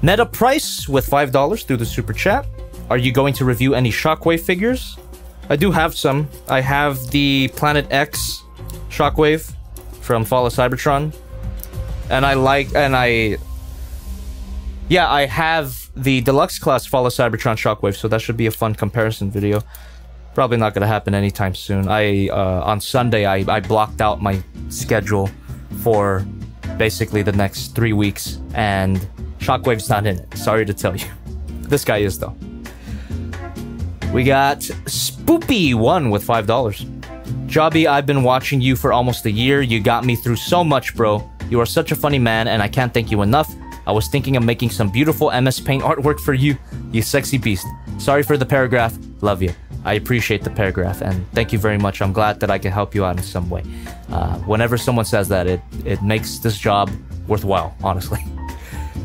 Netta Price with $5 through the Super Chat. Are you going to review any Shockwave figures? I do have some. I have the Planet X Shockwave from Fall of Cybertron. And yeah, I have the deluxe class Fall of Cybertron Shockwave, so that should be a fun comparison video. Probably not gonna happen anytime soon. On Sunday, I blocked out my schedule for basically the next 3 weeks, and Shockwave's not in it. Sorry to tell you. This guy is, though. We got Spoopy1 with $5. Jobby, I've been watching you for almost a year. You got me through so much, bro. You are such a funny man, and I can't thank you enough. I was thinking of making some beautiful MS Paint artwork for you, you sexy beast. Sorry for the paragraph. Love you. I appreciate the paragraph, and thank you very much. I'm glad that I can help you out in some way. Whenever someone says that, it makes this job worthwhile, honestly.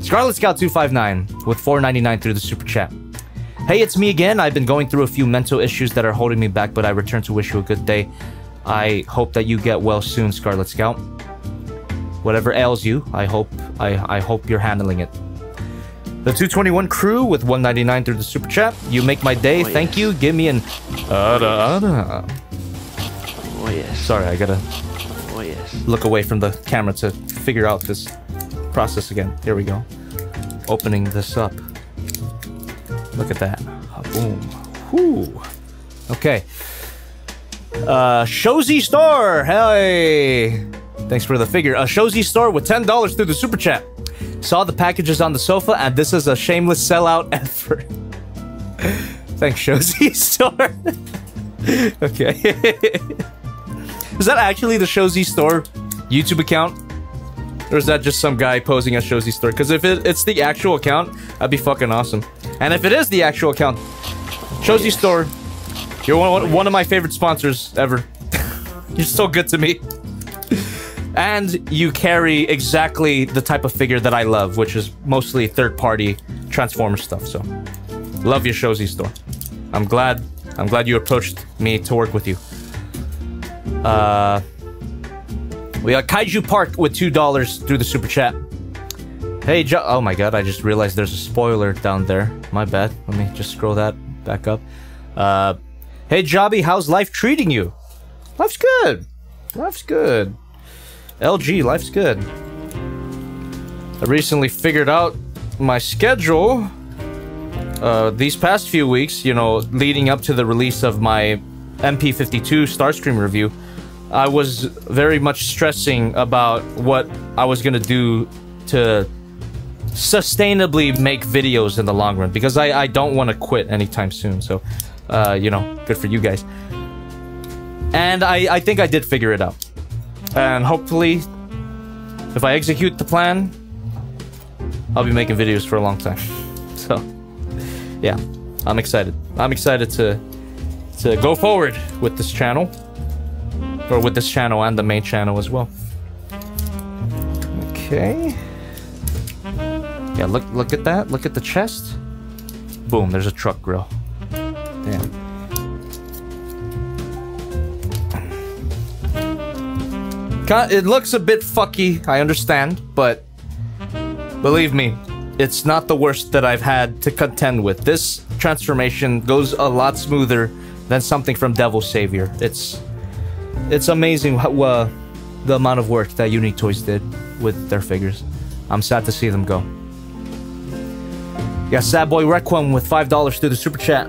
Scarlet Scout 259 with $4.99 through the super chat. Hey, it's me again. I've been going through a few mental issues that are holding me back, but I return to wish you a good day. I hope that you get well soon, Scarlet Scout. Whatever ails you, I hope you're handling it. The 221 crew with $1.99 through the super chat. You make my day. Thank you. Give me an Oh yes. Sorry, I gotta yes. look away from the camera to figure out this process again. Here we go. Opening this up. Look at that. Boom. Whoo. Okay. Shozy Store. Hey. Thanks for the figure. Shozy Store with $10 through the super chat. Saw the packages on the sofa, and this is a shameless sellout effort. Thanks, Shozy Store. Okay. Is that actually the Shozy Store YouTube account? Or is that just some guy posing as Shozy Store? Because if it's the actual account, that'd be fucking awesome. And if it is the actual account, Shozy Store, you're one of my favorite sponsors ever. You're so good to me. And you carry exactly the type of figure that I love, which is mostly third-party Transformers stuff, so... Love your Shozy Store. I'm glad you approached me to work with you. We got Kaiju Park with $2 through the super chat. Hey, oh my god, I just realized there's a spoiler down there. My bad. Let me just scroll that back up. Hey, Jobby, how's life treating you? Life's good. Life's good. LG, life's good. I recently figured out my schedule these past few weeks, you know, leading up to the release of my MP52 Starscream review. I was very much stressing about what I was gonna do to sustainably make videos in the long run, because I don't want to quit anytime soon, so, you know, good for you guys. And I think I did figure it out. And hopefully, if I execute the plan, I'll be making videos for a long time. So, yeah, I'm excited. I'm excited to go forward with this channel. Or with this channel and the main channel as well. Okay. Yeah, look at that. Look at the chest. Boom, there's a truck grill. Damn. It looks a bit fucky, I understand, but believe me, it's not the worst that I've had to contend with. This transformation goes a lot smoother than something from Devil's Savior. It's amazing how, the amount of work that Unique Toys did with their figures. I'm sad to see them go. Yeah, Sad Boy Requiem with $5 through the super chat.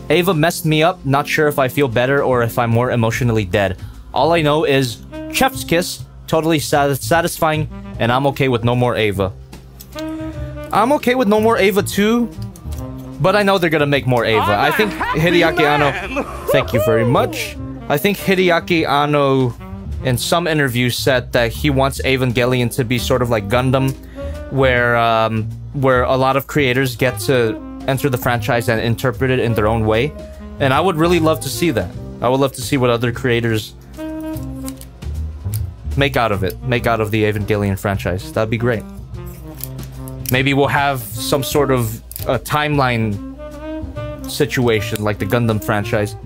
Ava messed me up. Not sure if I feel better or if I'm more emotionally dead. All I know is chef's kiss, totally satisfying, and I'm okay with no more Ava. I'm okay with no more Ava too, but I know they're gonna make more Ava. I think Hideaki Anno... Thank you very much. I think Hideaki Anno, in some interviews, said that he wants Evangelion to be sort of like Gundam, where a lot of creators get to enter the franchise and interpret it in their own way. And I would really love to see that. I would love to see what other creators make out of it. Make out of the Evangelion franchise. That'd be great. Maybe we'll have some sort of a timeline situation like the Gundam franchise,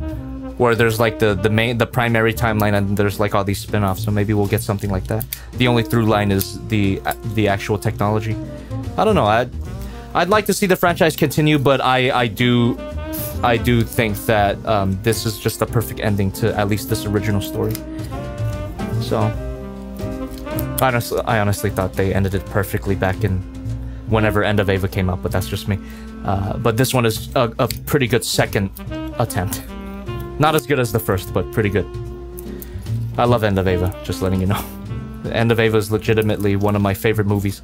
where there's like the primary timeline and there's like all these spin-offs. So maybe we'll get something like that. The only through line is the actual technology. I don't know. I'd like to see the franchise continue, but I do think that this is just a perfect ending to at least this original story. So I honestly thought they ended it perfectly back in whenever End of Ava came out, but that's just me. But this one is a pretty good second attempt. Not as good as the first, but pretty good. I love End of Ava, just letting you know. End of Ava is legitimately one of my favorite movies.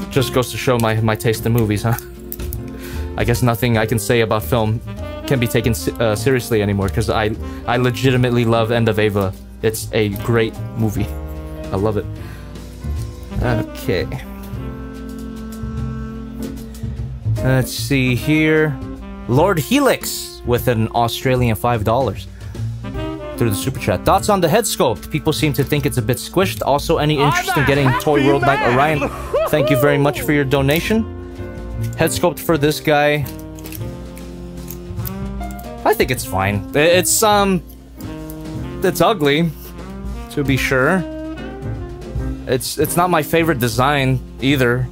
Just goes to show my taste in movies, huh? I guess nothing I can say about film can be taken seriously anymore, because I legitimately love End of Ava. It's a great movie. I love it. Okay. Let's see here. Lord Helix with an Australian $5 through the super chat. Thoughts on the head sculpt? People seem to think it's a bit squished. Also, any interest in getting Toy World Knight Orion? Thank you very much for your donation. Head sculpt for this guy. I think it's fine. It's ugly, to be sure. It's not my favorite design either.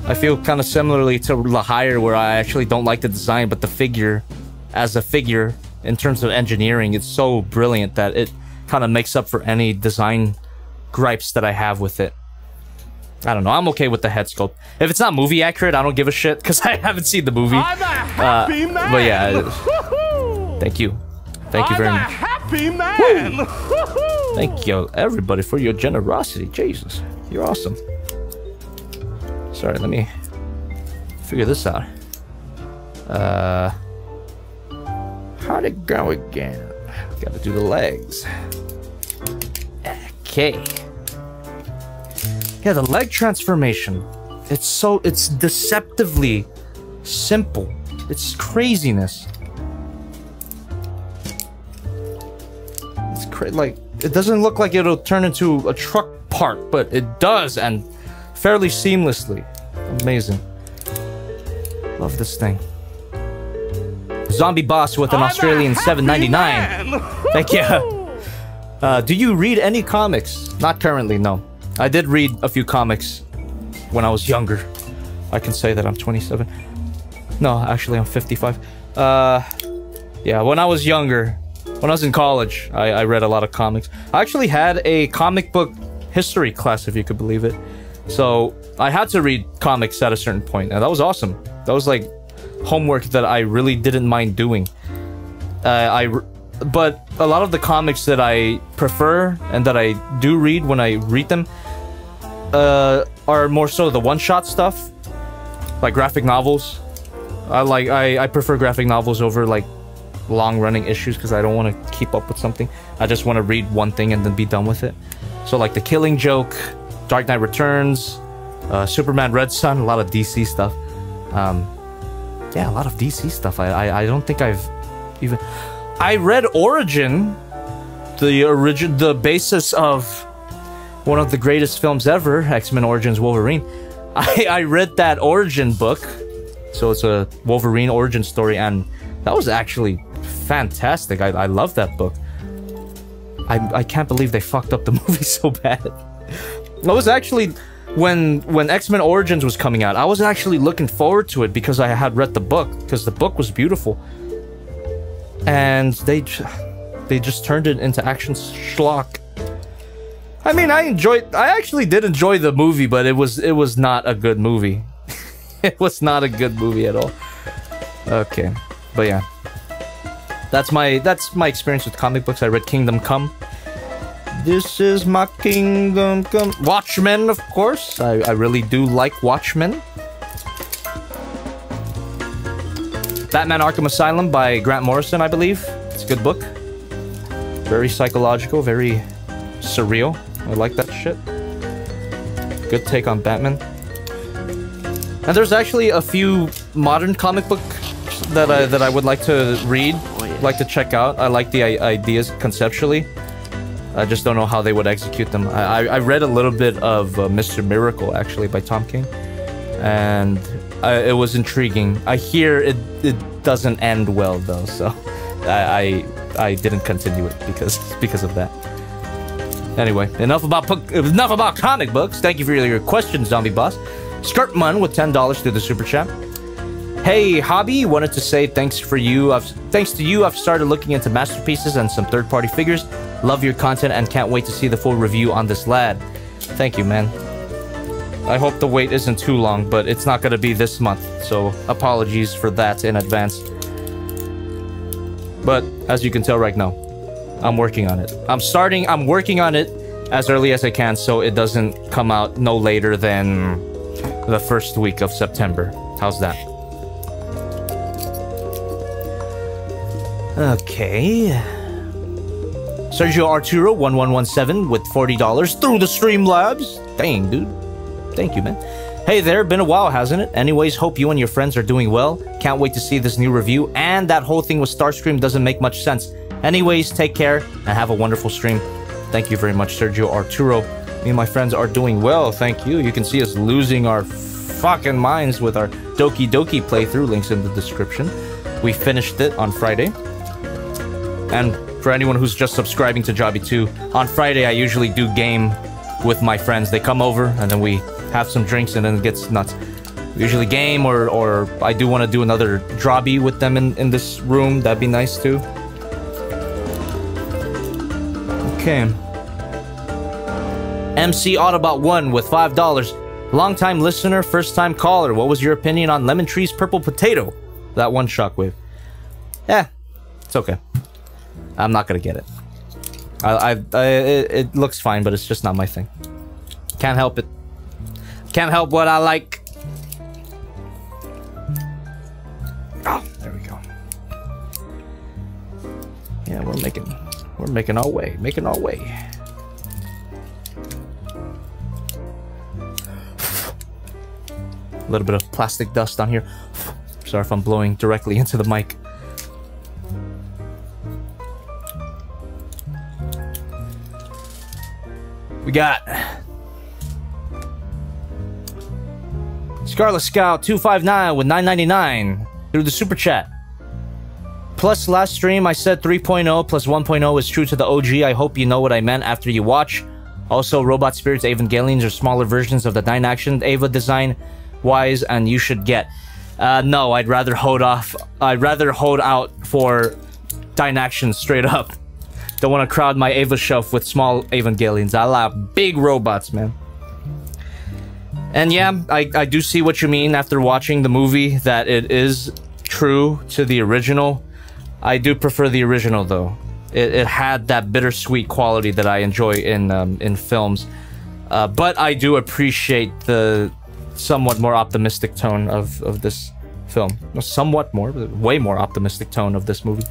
I feel kind of similarly to La Hire, where I actually don't like the design, but the figure, as a figure, in terms of engineering, it's so brilliant that it kind of makes up for any design gripes that I have with it. I don't know. I'm okay with the head sculpt. If it's not movie accurate, I don't give a shit, because I haven't seen the movie. I'm a happy man. But yeah, thank you. Thank you very much. I'm a happy man. Thank you, everybody, for your generosity. Jesus, you're awesome. Sorry, let me figure this out. How'd it go again? Gotta do the legs. Okay. Yeah, the leg transformation. It's deceptively simple. It's craziness. It's like, it doesn't look like it'll turn into a truck part, but it does, and fairly seamlessly. Amazing. Love this thing. Zombie Boss with an Australian $7.99. Thank you. Do you read any comics? Not currently, no. I did read a few comics when I was younger. I can say that I'm 27. No, actually I'm 55. Yeah, when I was younger, when I was in college, I read a lot of comics. I actually had a comic book history class, if you could believe it. So I had to read comics at a certain point, and that was awesome. That was like homework that I really didn't mind doing. But a lot of the comics that I prefer and that I do read when I read them are more so the one-shot stuff, like graphic novels. I prefer graphic novels over like long-running issues, because I don't want to keep up with something. I just want to read one thing and then be done with it. So like The Killing Joke, Dark Knight Returns, Superman Red Son, a lot of DC stuff. Yeah, a lot of DC stuff. I don't think I've even... I read Origin, the basis of one of the greatest films ever, X-Men Origins Wolverine. I read that Origin book, so it's a Wolverine origin story, and that was actually fantastic. I love that book. I can't believe they fucked up the movie so bad. I was actually, when X-Men Origins was coming out, I was actually looking forward to it because I had read the book, because the book was beautiful. And they just turned it into action schlock. I mean, I actually did enjoy the movie, but it was not a good movie. It was not a good movie at all. Okay, but yeah. That's my experience with comic books. I read Kingdom Come. This is my Kingdom Come. Watchmen, of course. I really do like Watchmen. Batman Arkham Asylum by Grant Morrison, I believe. It's a good book. Very psychological, very surreal. I like that shit. Good take on Batman. And there's actually a few modern comic books that I would like to read, like to check out. I like the ideas conceptually. I just don't know how they would execute them. I read a little bit of Mr. Miracle, actually, by Tom King. And it was intriguing. I hear it doesn't end well, though, so I didn't continue it because of that. Anyway, enough about comic books. Thank you for your questions, Zombie Boss. Skirtman with $10 through the super chat. Hey, Hobby, wanted to say thanks to you, I've started looking into masterpieces and some third-party figures. Love your content and can't wait to see the full review on this lad. Thank you, man. I hope the wait isn't too long, but it's not gonna be this month, so apologies for that in advance. But as you can tell right now, I'm working on it. I'm working on it as early as I can so it doesn't come out no later than the first week of September. How's that? Okay. Sergio Arturo 1117 with $40 through the Streamlabs. Dang, dude. Thank you, man. Hey there, been a while, hasn't it? Anyways, hope you and your friends are doing well. Can't wait to see this new review, and that whole thing with Starscream doesn't make much sense. Anyways, take care and have a wonderful stream. Thank you very much, Sergio Arturo. Me and my friends are doing well, thank you. You can see us losing our fucking minds with our Doki Doki playthrough. Links in the description. We finished it on Friday. And for anyone who's just subscribing to Jobby 2, on Friday I usually do game with my friends. They come over and then we have some drinks and then it gets nuts. Usually game or I do want to do another Jobby with them in this room. That'd be nice too. Okay. MC Autobot 1 with $5. Long-time listener, first-time caller. What was your opinion on Lemon Tree's Purple Potato? That one shockwave. Yeah, it's okay. I'm not gonna get it. It looks fine, but it's just not my thing. Can't help it. Can't help what I like. Oh, there we go. Yeah, we're making our way. Making our way. A little bit of plastic dust on here. Sorry if I'm blowing directly into the mic. We got Scarlet Scout 259 with $9.99 through the super chat. Plus last stream I said 3.0 plus 1.0 is true to the OG. I hope you know what I meant after you watch. Also, Robot Spirits Evangelions are smaller versions of the 9-action Ava design wise, and you should get. No, I'd rather hold off. I'd rather hold out for 9-action straight up. Don't want to crowd my Ava shelf with small Evangelions. I like big robots, man. And yeah, I do see what you mean after watching the movie, that it is true to the original. I do prefer the original, though. It had that bittersweet quality that I enjoy in films. But I do appreciate the somewhat more optimistic tone of this film. No, somewhat more, but way more optimistic tone of this movie.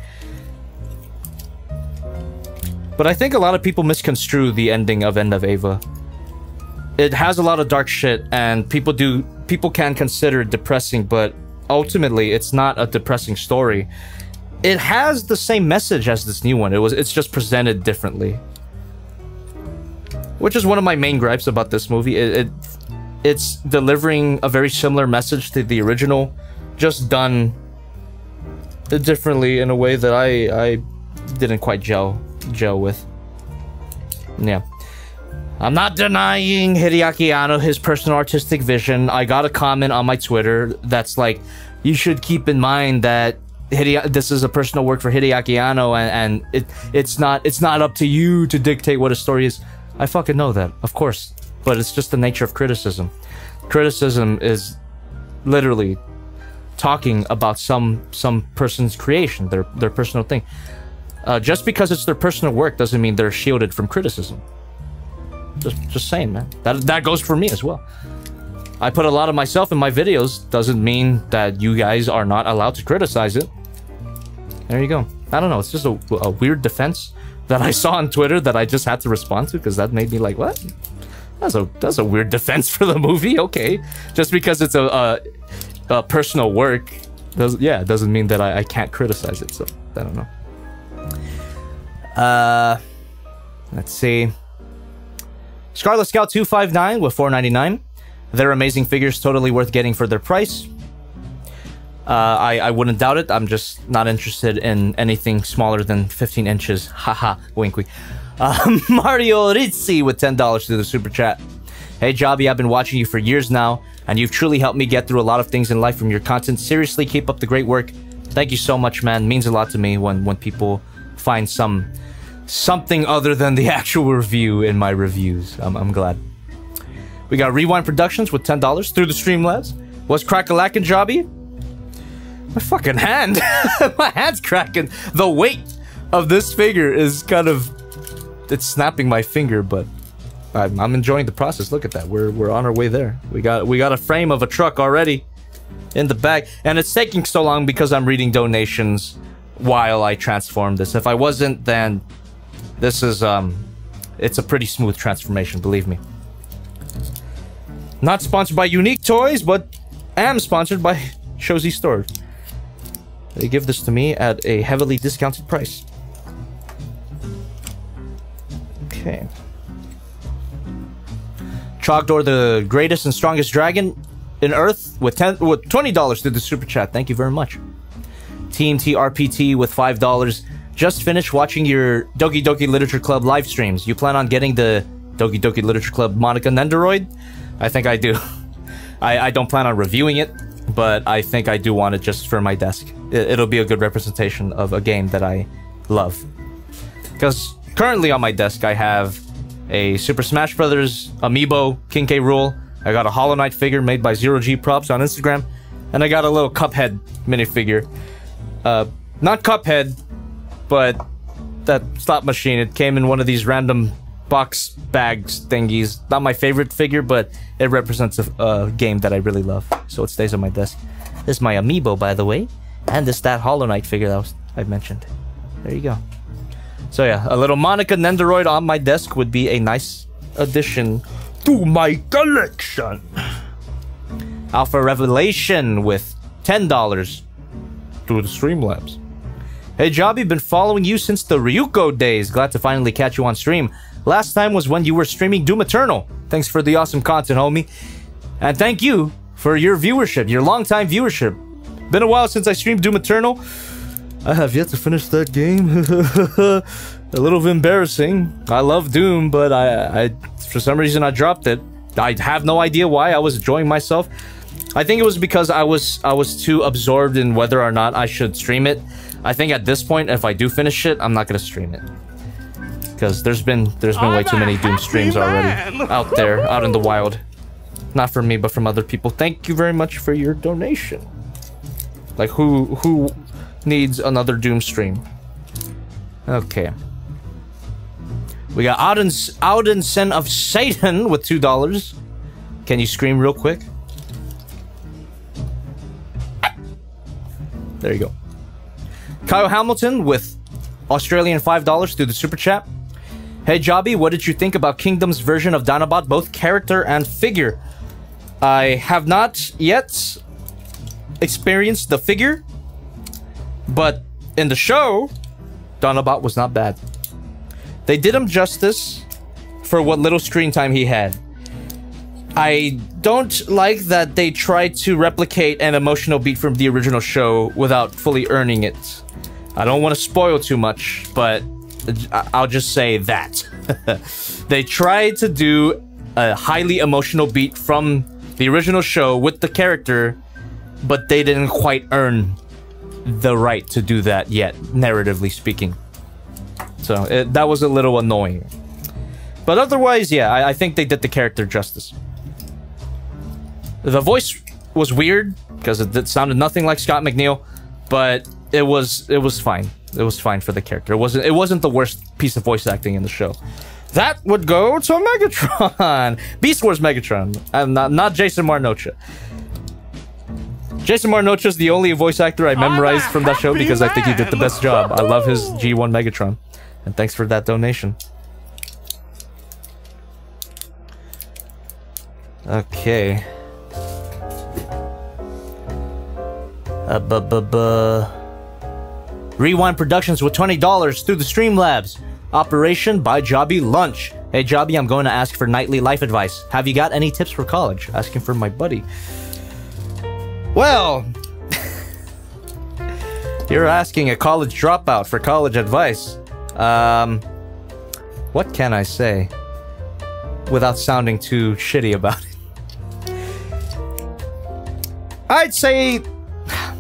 But I think a lot of people misconstrue the ending of End of Ava. It has a lot of dark shit, and people can consider it depressing, but ultimately it's not a depressing story. It has the same message as this new one. It's just presented differently. Which is one of my main gripes about this movie. It's delivering a very similar message to the original, just done differently in a way that I didn't quite gel with. Yeah. I'm not denying Hideaki Anno his personal artistic vision. I got a comment on my Twitter that's like, you should keep in mind that this is a personal work for Hideaki Anno, and it's not up to you to dictate what a story is. I fucking know that, of course, but it's just the nature of criticism. Criticism is literally talking about some person's creation, their personal thing. Just because it's their personal work doesn't mean they're shielded from criticism. Just saying, man. That goes for me as well. I put a lot of myself in my videos. Doesn't mean that you guys are not allowed to criticize it. There you go. I don't know. It's just a weird defense that I saw on Twitter that I just had to respond to, because that made me like, what? That's a weird defense for the movie. Okay, just because it's a personal work, doesn't mean that I can't criticize it. So I don't know. Let's see. Scarlet Scout 259 with $4.99. They're amazing figures, totally worth getting for their price. I wouldn't doubt it. I'm just not interested in anything smaller than 15 inches. Haha, wink wink. Mario Rizzi with $10 through the super chat. Hey Jobby, I've been watching you for years now, and you've truly helped me get through a lot of things in life from your content. Seriously, keep up the great work. Thank you so much, man. It means a lot to me when people find some something other than the actual review in my reviews. I'm glad. We got Rewind Productions with $10 through the Streamlabs. What's crack-a-lackin', Jobby? My fucking hand. My hand's cracking. The weight of this figure is kind of... It's snapping my finger, but I'm enjoying the process. Look at that. We're on our way there. We got a frame of a truck already in the bag, and it's taking so long because I'm reading donations while I transform this. If I wasn't, then this is it's a pretty smooth transformation, believe me. Not sponsored by Unique Toys, but am sponsored by Shozy Store. They give this to me at a heavily discounted price. Okay. Trogdor, the greatest and strongest dragon in Earth, with $20 through the super chat. Thank you very much. TNT RPT with $5. Just finished watching your Doki Doki Literature Club live streams. You plan on getting the Doki Doki Literature Club Monica Nendoroid? I think I do. I don't plan on reviewing it, but I think I do want it just for my desk. It'll be a good representation of a game that I love. Because currently on my desk I have a Super Smash Bros. Amiibo King K. Rool. I got a Hollow Knight figure made by Zero G Props on Instagram. And I got a little Cuphead minifigure. Not Cuphead, but that slot machine. It came in one of these random box bags thingies. Not my favorite figure, but it represents a game that I really love. So it stays on my desk. This is my Amiibo, by the way. And this that Hollow Knight figure that I mentioned. There you go. So yeah, a little Monica Nendoroid on my desk would be a nice addition to my collection. Alpha Revelation with $10 through the Streamlabs. Hey Jobby, been following you since the Ryuko days. Glad to finally catch you on stream. Last time was when you were streaming Doom Eternal. Thanks for the awesome content, homie. And thank you for your viewership, your long-time viewership. Been a while since I streamed Doom Eternal. I have yet to finish that game. A little embarrassing. I love Doom, but I for some reason I dropped it. I have no idea why. I was enjoying myself. I think it was because I was too absorbed in whether or not I should stream it. I think at this point, if I do finish it, I'm not gonna stream it. Because there's been way too many Doom streams already out there, out in the wild. Not for me, but from other people. Thank you very much for your donation. Like, who needs another Doom stream? Okay. We got Auden Sen of Satan with $2. Can you scream real quick? There you go. Kyle Hamilton with Australian $5 through the super chat. Hey Jobby, what did you think about Kingdom's version of Dinobot, both character and figure? I have not yet experienced the figure, but in the show, Dinobot was not bad. They did him justice for what little screen time he had. I don't like that they tried to replicate an emotional beat from the original show without fully earning it. I don't want to spoil too much, but I'll just say that. They tried to do a highly emotional beat from the original show with the character, but they didn't quite earn the right to do that yet, narratively speaking. So that was a little annoying. But otherwise, yeah, I think they did the character justice. The voice was weird because it sounded nothing like Scott McNeil, but it was fine. It was fine for the character. It wasn't the worst piece of voice acting in the show. That would go to Megatron. Beast Wars Megatron. I'm not Jason Marnocha. Jason Marnocha is the only voice actor I memorized from that show because I think he did the best job. I love his G1 Megatron. And thanks for that donation. Okay. Rewind Productions with $20 through the Streamlabs. Operation by Jobby Lunch. Hey Jobby, I'm going to ask for nightly life advice. Have you got any tips for college? Asking for my buddy. Well, you're asking a college dropout for college advice. What can I say without sounding too shitty about it? I'd say,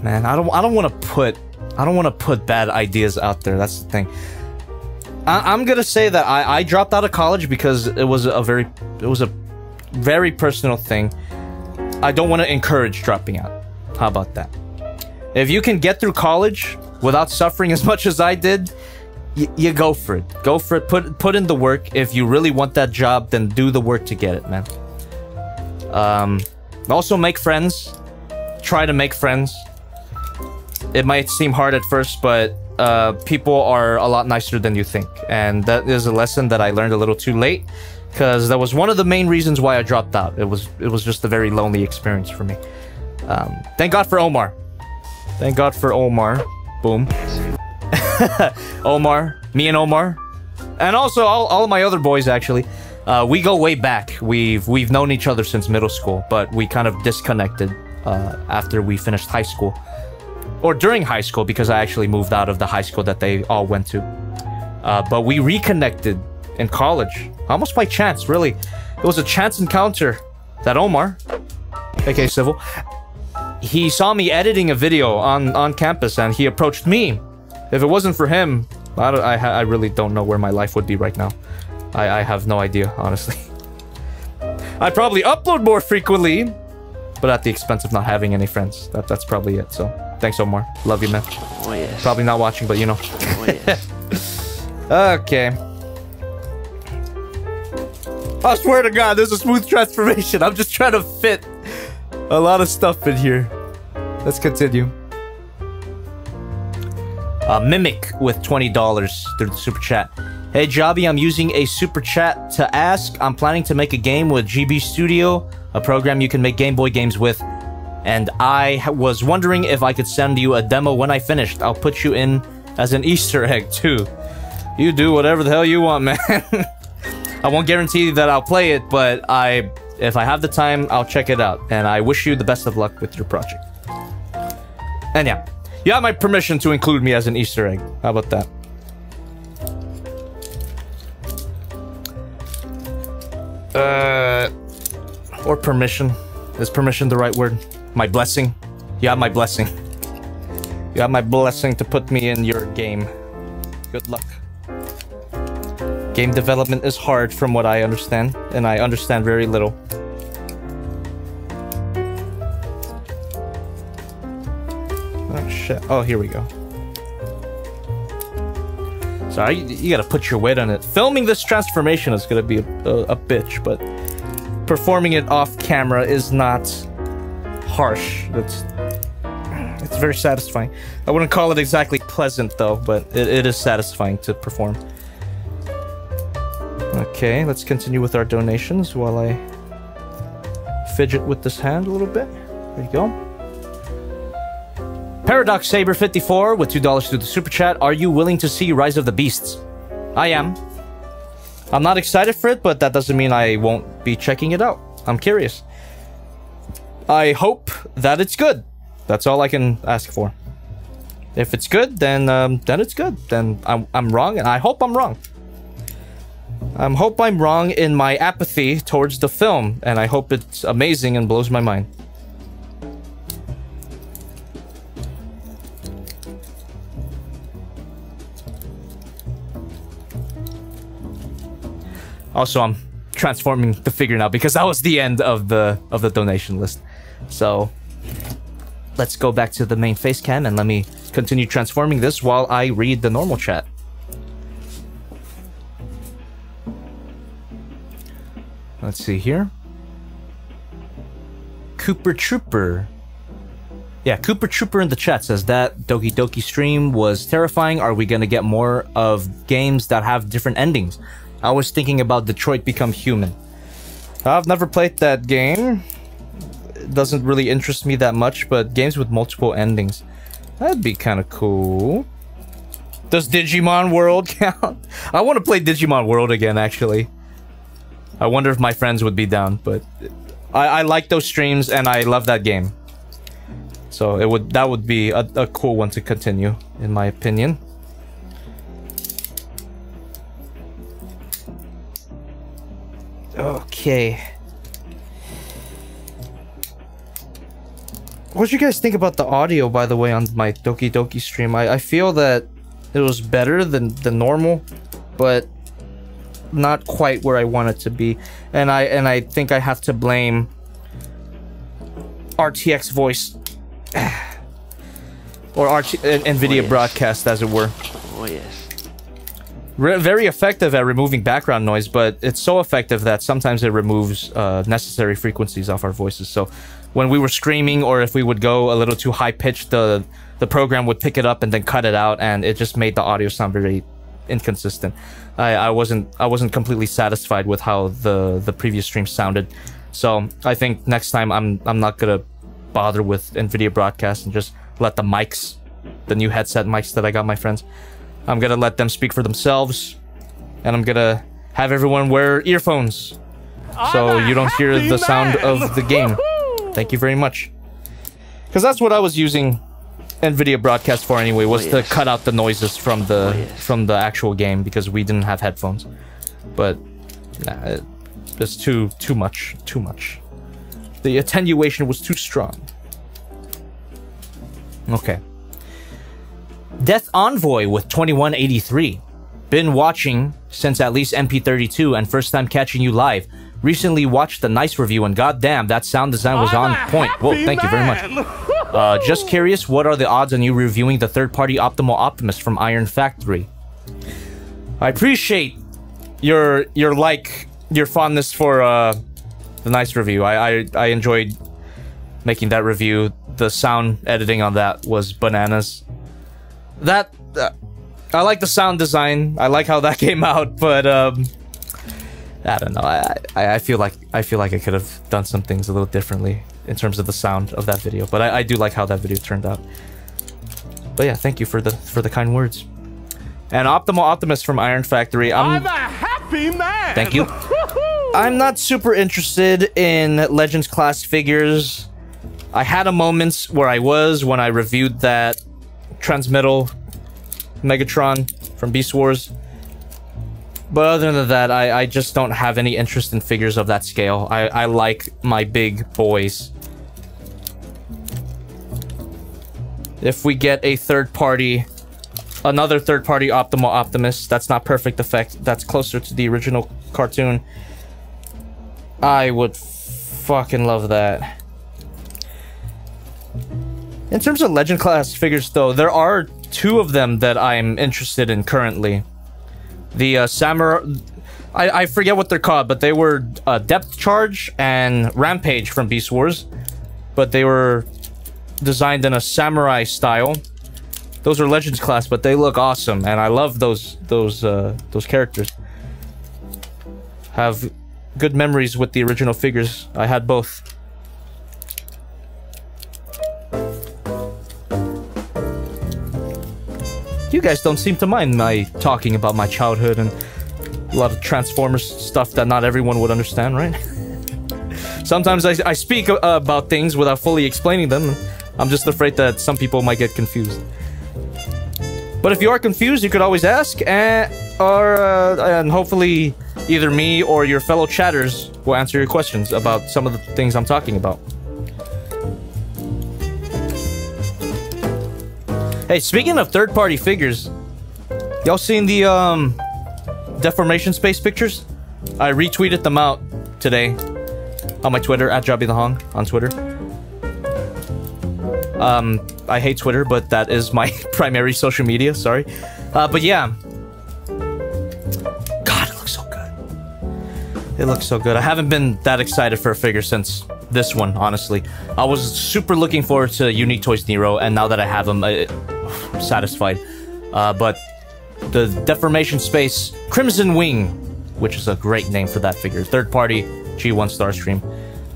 man, I don't want to put bad ideas out there. That's the thing. I'm gonna say that I dropped out of college because it was a very personal thing. I don't want to encourage dropping out. How about that? If you can get through college without suffering as much as I did, you go for it. Go for it. Put in the work. If you really want that job, then do the work to get it, man. Also make friends. Try to make friends. It might seem hard at first, but people are a lot nicer than you think. And that is a lesson that I learned a little too late, because that was one of the main reasons why I dropped out. It was just a very lonely experience for me. Thank God for Omar. Thank God for Omar. Boom. Omar. Me and Omar. And also all of my other boys, actually. We go way back. We've known each other since middle school, but we kind of disconnected after we finished high school. Or during high school, because I actually moved out of the high school that they all went to. But we reconnected in college. Almost by chance, really. It was a chance encounter that Omar, aka Civil, he saw me editing a video on campus, and he approached me. If it wasn't for him, I really don't know where my life would be right now. I have no idea, honestly. I'd probably upload more frequently, but at the expense of not having any friends. That's probably it, so... Thanks, Omar. Love you, man. Oh, yes. Probably not watching, but you know. Oh, yes. Okay. I swear to God, there's a smooth transformation. I'm just trying to fit a lot of stuff in here. Let's continue. Mimic with $20 through the super chat. Hey, Jobby, I'm using a super chat to ask. I'm planning to make a game with GB Studio, a program you can make Game Boy games with. And I was wondering if I could send you a demo when I finished. I'll put you in as an Easter egg, too. You do whatever the hell you want, man. I won't guarantee that I'll play it, but if I have the time, I'll check it out. And I wish you the best of luck with your project. And yeah, you have my permission to include me as an Easter egg. How about that? Or permission. Is permission the right word? My blessing. You have my blessing. You have my blessing to put me in your game. Good luck. Game development is hard from what I understand, and I understand very little. Oh shit. Oh, here we go. Sorry, you gotta put your weight on it. Filming this transformation is gonna be a bitch, but performing it off camera is not harsh. It's very satisfying. I wouldn't call it exactly pleasant though, but it is satisfying to perform. Okay, let's continue with our donations while I fidget with this hand a little bit. There you go. Paradox Saber 54 with $2 through the super chat. Are you willing to see Rise of the Beasts? I am. I'm not excited for it, but that doesn't mean I won't be checking it out. I'm curious. I hope that it's good. That's all I can ask for. If it's good, then it's good. Then I'm wrong, and I hope I'm wrong. I hope I'm wrong in my apathy towards the film, and I hope it's amazing and blows my mind. Also, I'm transforming the figure now because that was the end of the donation list. So let's go back to the main face cam and let me continue transforming this while I read the normal chat. Let's see here. Cooper Trooper. Yeah, Cooper Trooper in the chat says that Doki Doki stream was terrifying. Are we gonna get more of games that have different endings? I was thinking about Detroit Become Human. I've never played that game. It doesn't really interest me that much, but games with multiple endings, that'd be kind of cool. Does Digimon World count? I want to play Digimon World again, actually. I wonder if my friends would be down, but I like those streams and I love that game. So that would be a cool one to continue, in my opinion. Okay. What did you guys think about the audio, by the way, on my Doki Doki stream? I feel that it was better than the normal but not quite where I want it to be. And I think I have to blame RTX voice or NVIDIA broadcast, as it were. Oh yes. Very effective at removing background noise, but it's so effective that sometimes it removes necessary frequencies off our voices. So when we were screaming, or if we would go a little too high pitched, the program would pick it up and then cut it out, and it just made the audio sound very inconsistent. I wasn't completely satisfied with how the previous stream sounded. So I think next time I'm not gonna bother with NVIDIA broadcast and just let the mics, the new headset mics that I got my friends, I'm gonna let them speak for themselves, and I'm gonna have everyone wear earphones so you don't hear the sound of the game. Thank you very much. Because that's what I was using NVIDIA broadcast for anyway, was to cut out the noises from the actual game, because we didn't have headphones. But nah, it's too much. The attenuation was too strong. Okay. Death Envoy with 2183. Been watching since at least MP32 and first time catching you live. Recently watched the Nice review and goddamn, that sound design was on point. Whoa, thank you very much. Just curious, what are the odds on you reviewing the third-party Optimal Optimus from Iron Factory? I appreciate your fondness for the Nice review. I enjoyed making that review. The sound editing on that was bananas. That I like the sound design. I like how that came out, but I don't know. I feel like I could have done some things a little differently in terms of the sound of that video. But I do like how that video turned out. But yeah, thank you for the kind words. And Optimal Optimus from Iron Factory. I'm a happy man. Thank you. I'm not super interested in Legends class figures. I had a moment where I was when I reviewed that Transmittal Megatron from Beast Wars. But other than that, I just don't have any interest in figures of that scale. I like my big boys. If we get a another third-party Optimal Optimus, that's not Perfect Effect, that's closer to the original cartoon, I would fucking love that. In terms of Legend class figures, though, there are two of them that I'm interested in currently. The Samurai... I forget what they're called, but they were Depth Charge and Rampage from Beast Wars. But they were designed in a samurai style. Those are Legends class, but they look awesome, and I love those characters. Have good memories with the original figures. I had both. You guys don't seem to mind my talking about my childhood and a lot of Transformers stuff that not everyone would understand, right? Sometimes I speak about things without fully explaining them. I'm just afraid that some people might get confused. But if you are confused, you could always ask, and hopefully either me or your fellow chatters will answer your questions about some of the things I'm talking about. Hey, speaking of third-party figures, y'all seen the Deformation Space pictures? I retweeted them out today on my Twitter, at JobbytheHong on Twitter. I hate Twitter, but that is my primary social media, sorry. But yeah. God, it looks so good. It looks so good. I haven't been that excited for a figure since this one, honestly. I was super looking forward to Unique Toys NERO, and now that I have them, I'm satisfied. But the Deformation Space Crimson Wing, which is a great name for that figure. Third party G1 Starstream.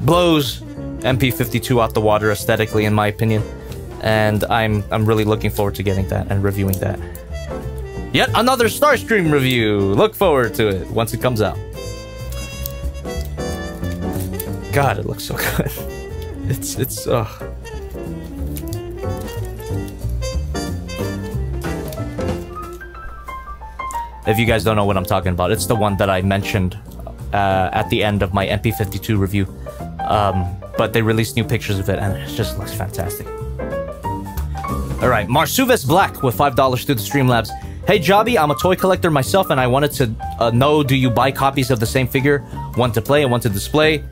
Blows MP52 out the water aesthetically, in my opinion. And I'm really looking forward to getting that and reviewing that. Yet another Starstream review! Look forward to it once it comes out. God, it looks so good. It's If you guys don't know what I'm talking about, it's the one that I mentioned at the end of my MP52 review. But they released new pictures of it, and it just looks fantastic. Alright, Marsuves Black with $5 through the Streamlabs. Hey Jobby, I'm a toy collector myself and I wanted to know, do you buy copies of the same figure? One to play and one to display?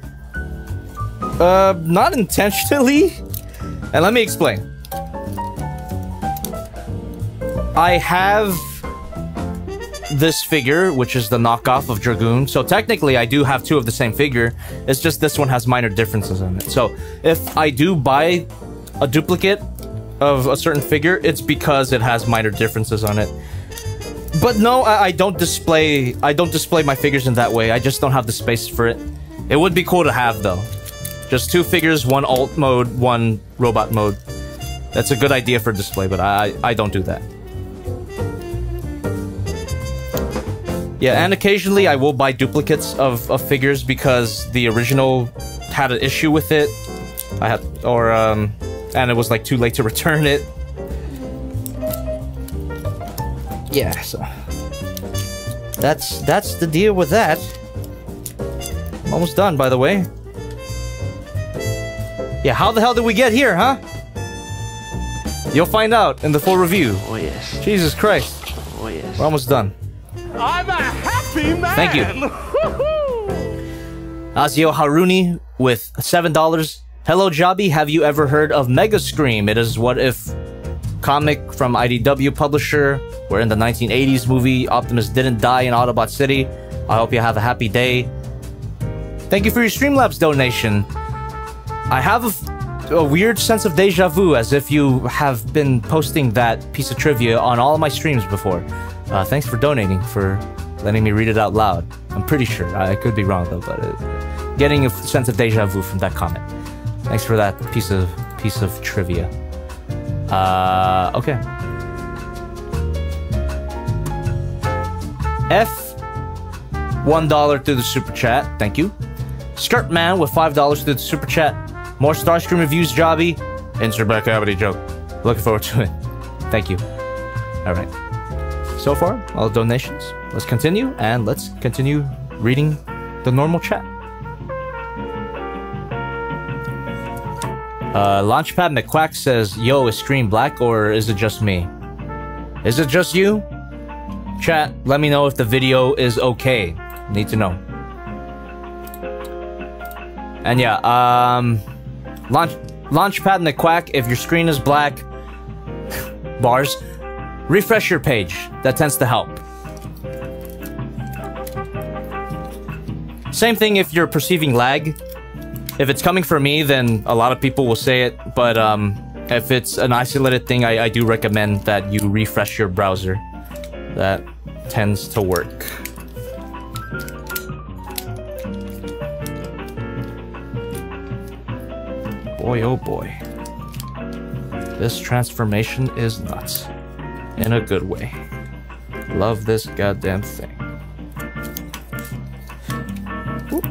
Not intentionally. And let me explain. I have this figure, which is the knockoff of Dragoon. So technically, I do have two of the same figure. It's just this one has minor differences in it. So if I do buy a duplicate of a certain figure, it's because it has minor differences on it. But no, I don't display my figures in that way. I just don't have the space for it. It would be cool to have though. Just two figures, one alt mode, one robot mode. That's a good idea for display, but I don't do that. Yeah, and occasionally I will buy duplicates of figures because the original had an issue with it. And it was like too late to return it. Yeah, so that's the deal with that. Almost done, by the way. Yeah, how the hell did we get here, huh? You'll find out in the full review. Oh yes. Jesus Christ. Oh yes. We're almost done. I'm a happy man. Thank you. Azio Haruni with $7. Hello, Jobby. Have you ever heard of Mega Scream? It is what if comic from IDW publisher, where in the 1980s movie Optimus didn't die in Autobot City. I hope you have a happy day. Thank you for your Streamlabs donation. I have a weird sense of deja vu, as if you have been posting that piece of trivia on all of my streams before. Thanks for donating, for letting me read it out loud. I'm pretty sure. I could be wrong though, but getting a sense of deja vu from that comment. Thanks for that piece of trivia. Okay. F, $1 through the super chat. Thank you. Skirtman with $5 through the super chat. More Starscream reviews, Jobby. Insert back cavity joke. Looking forward to it. Thank you. All right. So far, all donations. Let's continue, and let's continue reading the normal chat. Launchpad McQuack says, yo, is screen black or is it just me? Is it just you? Chat, let me know if the video is okay. Need to know. And yeah, Launchpad McQuack, if your screen is black, bars, refresh your page. That tends to help. Same thing if you're perceiving lag. If it's coming from me, then a lot of people will say it, but if it's an isolated thing, I do recommend that you refresh your browser. That tends to work. Boy, oh boy. This transformation is nuts. In a good way. Love this goddamn thing. Ooh.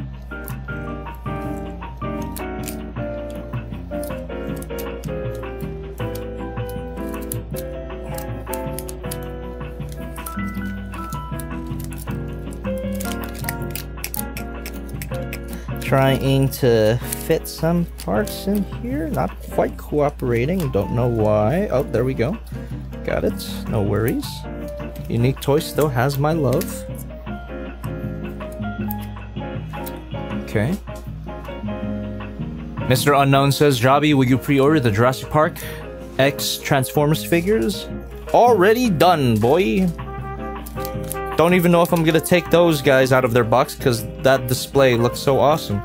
Trying to fit some parts in here, not quite cooperating, don't know why. Oh, there we go. Got it, no worries. Unique Toy still has my love. Okay. Mr. Unknown says, Jobby, will you pre-order the Jurassic Park X Transformers figures? Already done, boy. Don't even know if I'm gonna take those guys out of their box because that display looks so awesome.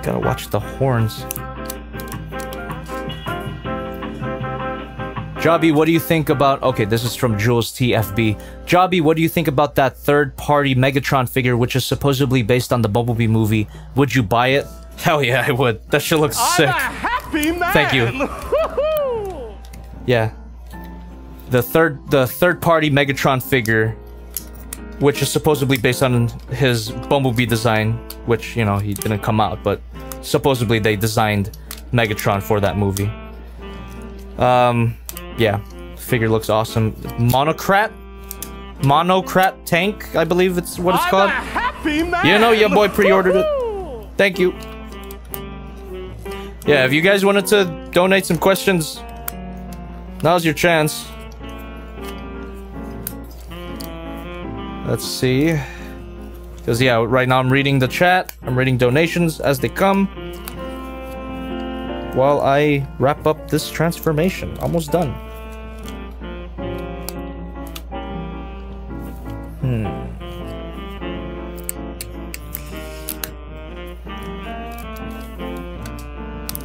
Gotta watch the horns. Jobby, what do you think about... Okay, this is from Jules TFB. Jobby, what do you think about that third-party Megatron figure, which is supposedly based on the Bumblebee movie? Would you buy it? Hell yeah, I would. That shit looks sick. I'm a happy man. Thank you. Yeah. The third-party Megatron figure, which is supposedly based on his Bumblebee design, which, you know, he didn't come out, but supposedly they designed Megatron for that movie. Yeah, figure looks awesome. Monocrat tank, I believe it's what it's called. happy man. You know your boy pre-ordered it. Thank you. Yeah, if you guys wanted to donate some questions, now's your chance. Let's see. Because, yeah, right now I'm reading the chat. I'm reading donations as they come. While I wrap up this transformation. Almost done.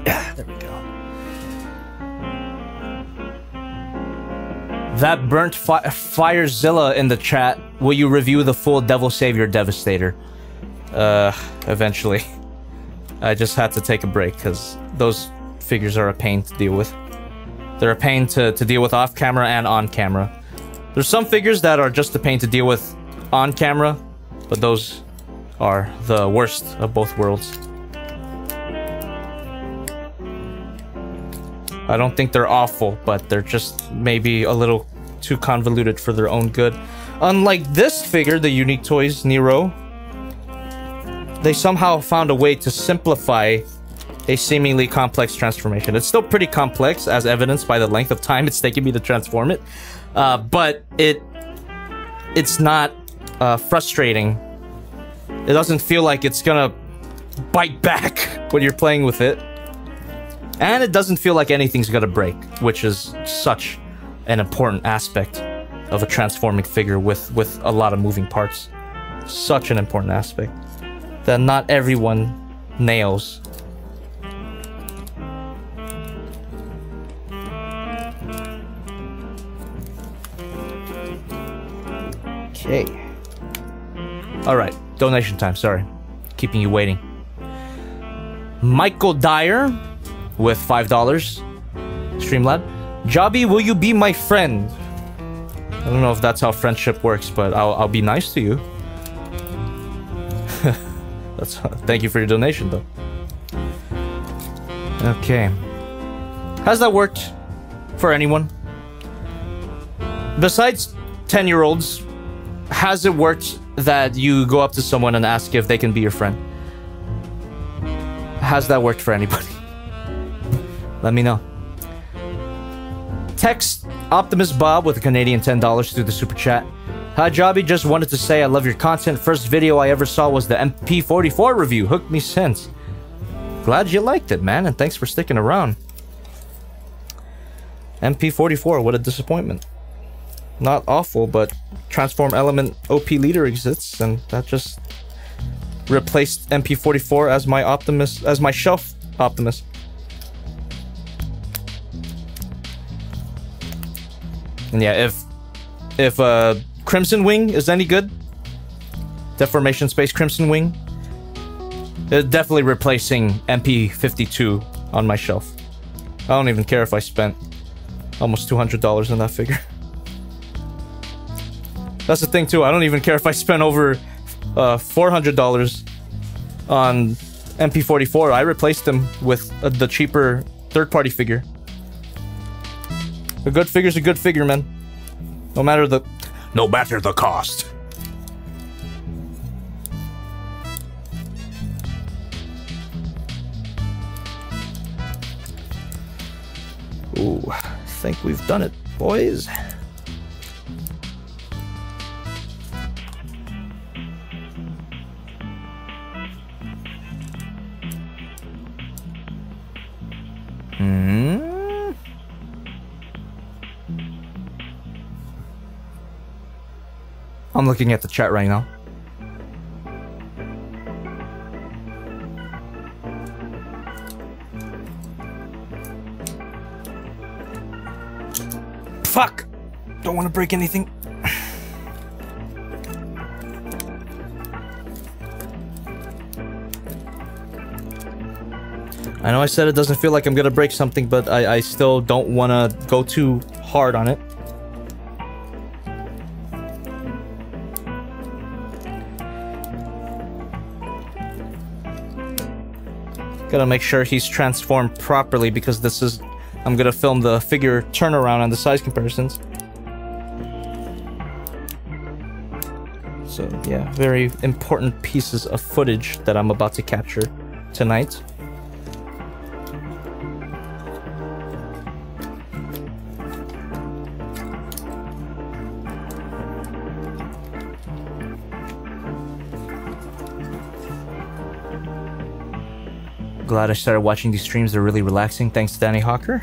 Yeah, there we go. That burnt Firezilla in the chat. Will you review the full Devil Savior Devastator? Eventually. I just had to take a break because those figures are a pain to deal with. They're a pain to deal with off camera and on camera. There's some figures that are just a pain to deal with on camera, but those are the worst of both worlds. I don't think they're awful, but they're just maybe a little too convoluted for their own good. Unlike this figure, the Unique Toys NERO, they somehow found a way to simplify a seemingly complex transformation. It's still pretty complex, as evidenced by the length of time it's taken me to transform it. But it's not frustrating. It doesn't feel like it's gonna bite back when you're playing with it. And it doesn't feel like anything's gonna break, which is such an important aspect of a transforming figure with a lot of moving parts. Such an important aspect that not everyone nails. Okay. Alright, donation time, sorry. Keeping you waiting. Michael Dyer with $5. Streamlab. Jobby, will you be my friend? I don't know if that's how friendship works, but I'll be nice to you. Thank you for your donation, though. Okay. Has that worked for anyone? Besides 10-year-olds, has it worked that you go up to someone and ask if they can be your friend? Has that worked for anybody? Let me know. Text Optimus Bob with a Canadian $10 through the super chat. Hi Jobby, just wanted to say I love your content. First video I ever saw was the MP44 review. Hooked me since. Glad you liked it, man, and thanks for sticking around. MP44, what a disappointment. Not awful, but Transform Element OP Leader exists, and that just replaced MP44 as my Optimus, as my shelf Optimus. And yeah, if Crimson Wing is any good, Deformation Space Crimson Wing, it's definitely replacing MP52 on my shelf. I don't even care if I spent almost $200 on that figure. That's the thing too, I don't even care if I spent over $400 on MP44. I replaced them with the cheaper third-party figure. A good figure's a good figure, man. No matter the cost. Ooh, I think we've done it, boys. I'm looking at the chat right now. Fuck! Don't want to break anything. I know I said it doesn't feel like I'm gonna break something, but I still don't want to go too hard on it. Gotta make sure he's transformed properly because this is... I'm gonna film the figure turnaround and the size comparisons. So yeah, very important pieces of footage that I'm about to capture tonight. Glad I started watching these streams. They're really relaxing. Thanks, Danny Hawker.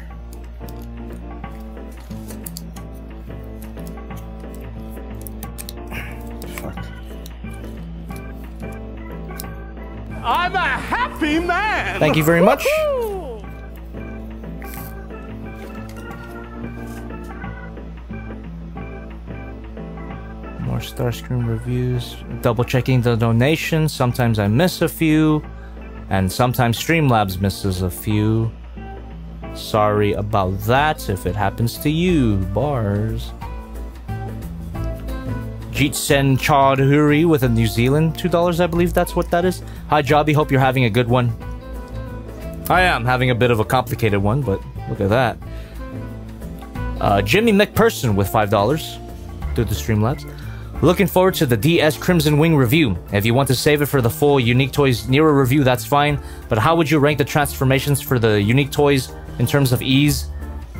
Fuck. I'm a happy man. Thank you very much. More Starscream reviews. Double checking the donations. Sometimes I miss a few. And sometimes Streamlabs misses a few. Sorry about that if it happens to you. Bars. Jeetsen Chaudhuri with a New Zealand $2, I believe that's what that is. Hi Jobby, hope you're having a good one. I am having a bit of a complicated one, but look at that. Jimmy McPherson with $5 through the Streamlabs. Looking forward to the DS Crimson Wing review. If you want to save it for the full Unique Toys NERO review, that's fine. But how would you rank the transformations for the Unique Toys in terms of ease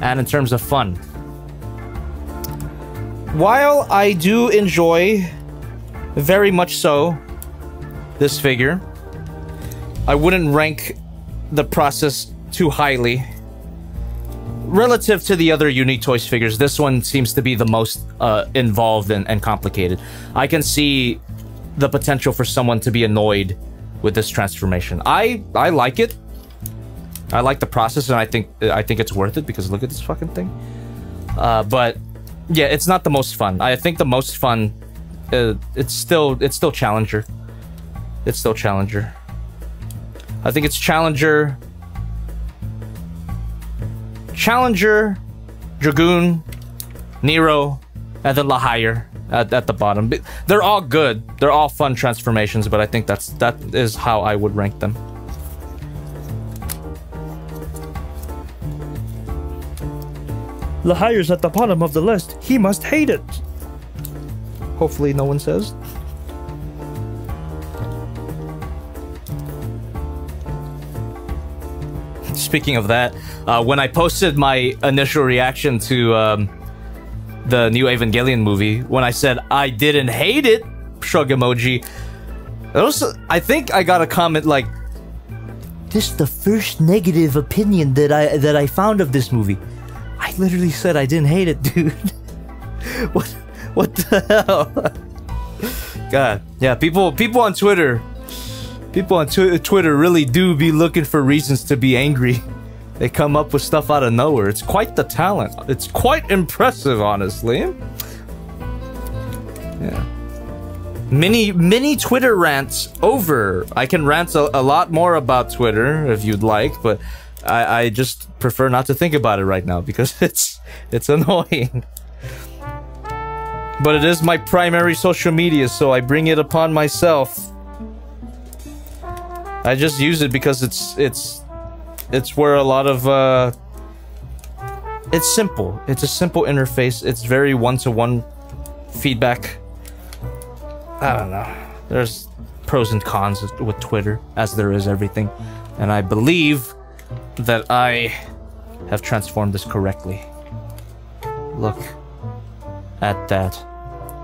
and in terms of fun? While I do enjoy, very much so, this figure, I wouldn't rank the process too highly. Relative to the other Unique Toys figures, this one seems to be the most involved and complicated. I can see the potential for someone to be annoyed with this transformation. I like it. I like the process, and I think it's worth it because look at this fucking thing. But yeah, it's not the most fun. I think the most fun, it's still Challenger. It's still Challenger. I think it's Challenger, Dragoon, Nero, and then Lahire at the bottom. They're all good. They're all fun transformations, but I think that is how I would rank them. Lahire's at the bottom of the list. He must hate it. Hopefully no one says. Speaking of that, when I posted my initial reaction to the new Evangelion movie, when I said I didn't hate it, shrug emoji, I think I got a comment like, "This is the first negative opinion that I found of this movie." I literally said I didn't hate it, dude. What the hell? God, yeah, people on Twitter. People on Twitter really do be looking for reasons to be angry. They come up with stuff out of nowhere. It's quite the talent. It's quite impressive, honestly. Yeah. Mini Twitter rants over. I can rant a lot more about Twitter if you'd like, but I just prefer not to think about it right now because it's annoying. But it is my primary social media, so I bring it upon myself. I just use it because it's where a lot of it's simple. It's a simple interface. It's very one-to-one feedback. I don't know. There's pros and cons with Twitter, as there is everything. And I believe that I have transformed this correctly. Look at that.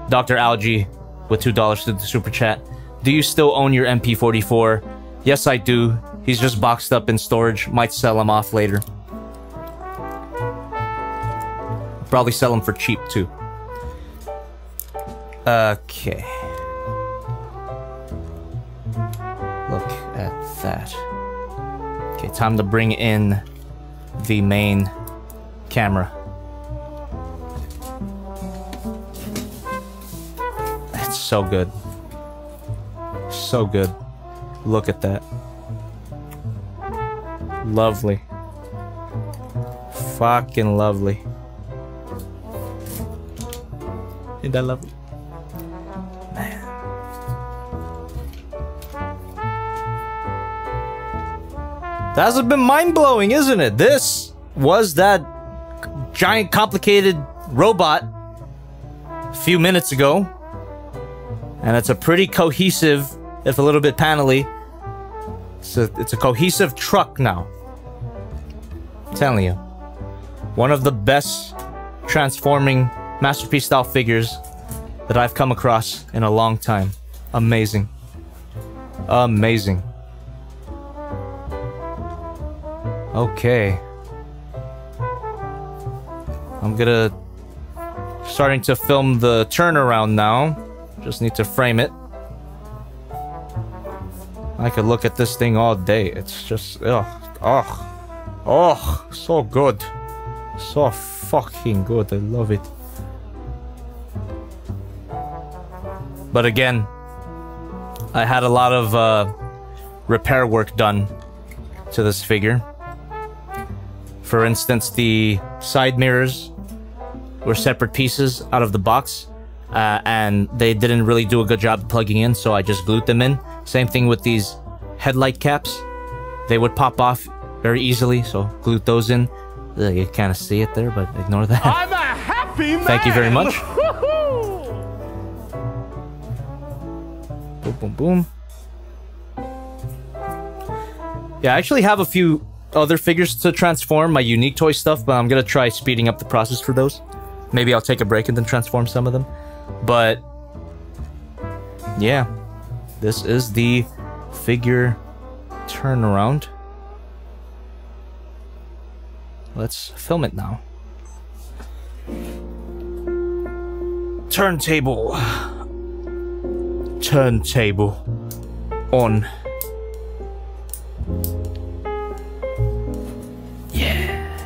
Dr. Algae with $2 to the super chat. Do you still own your MP44? Yes, I do. He's just boxed up in storage. Might sell him off later. Probably sell him for cheap, too. Okay. Look at that. Okay, time to bring in the main camera. It's so good. So good. Look at that. Lovely. Fucking lovely. Isn't that lovely? Man. That hasn't been mind-blowing, isn't it? This was that giant complicated robot a few minutes ago. And it's a pretty cohesive, if a little bit panely. So it's a cohesive truck now. I'm telling you. One of the best transforming masterpiece style figures that I've come across in a long time. Amazing. Amazing. Okay. I'm gonna... starting to film the turnaround now. Just need to frame it. I could look at this thing all day. It's just... oh, so good. So fucking good. I love it. But again, I had a lot of repair work done to this figure. For instance, the side mirrors were separate pieces out of the box, and they didn't really do a good job plugging in, so I just glued them in. Same thing with these headlight caps. They would pop off very easily, so glued those in. You kind of see it there, but ignore that. I'm a happy man. Thank you very much. Boom, boom, boom. Yeah, I actually have a few other figures to transform, my Unique Toy stuff, but I'm gonna try speeding up the process for those. Maybe I'll take a break and then transform some of them. But yeah, this is the figure turnaround. Let's film it now. Turntable. Turntable. On. Yeah.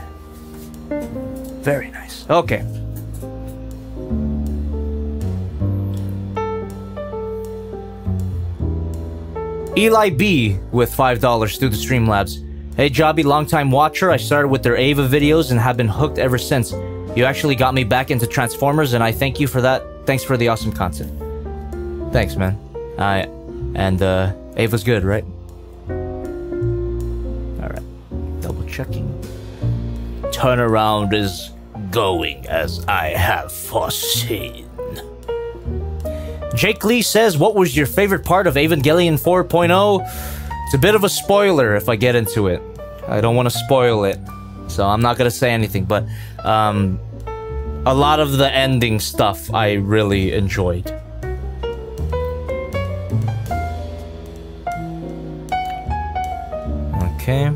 Very nice. Okay. Eli B with $5 through the Streamlabs. Hey Jobby, longtime watcher. I started with their Ava videos and have been hooked ever since. You actually got me back into Transformers, and I thank you for that. Thanks for the awesome content. Thanks, man. And Ava's good, right? Alright. Double checking. Turnaround is going as I have foreseen. Jake Lee says, what was your favorite part of Evangelion 4.0? It's a bit of a spoiler if I get into it. I don't want to spoil it, so I'm not gonna say anything, but a lot of the ending stuff I really enjoyed. Okay.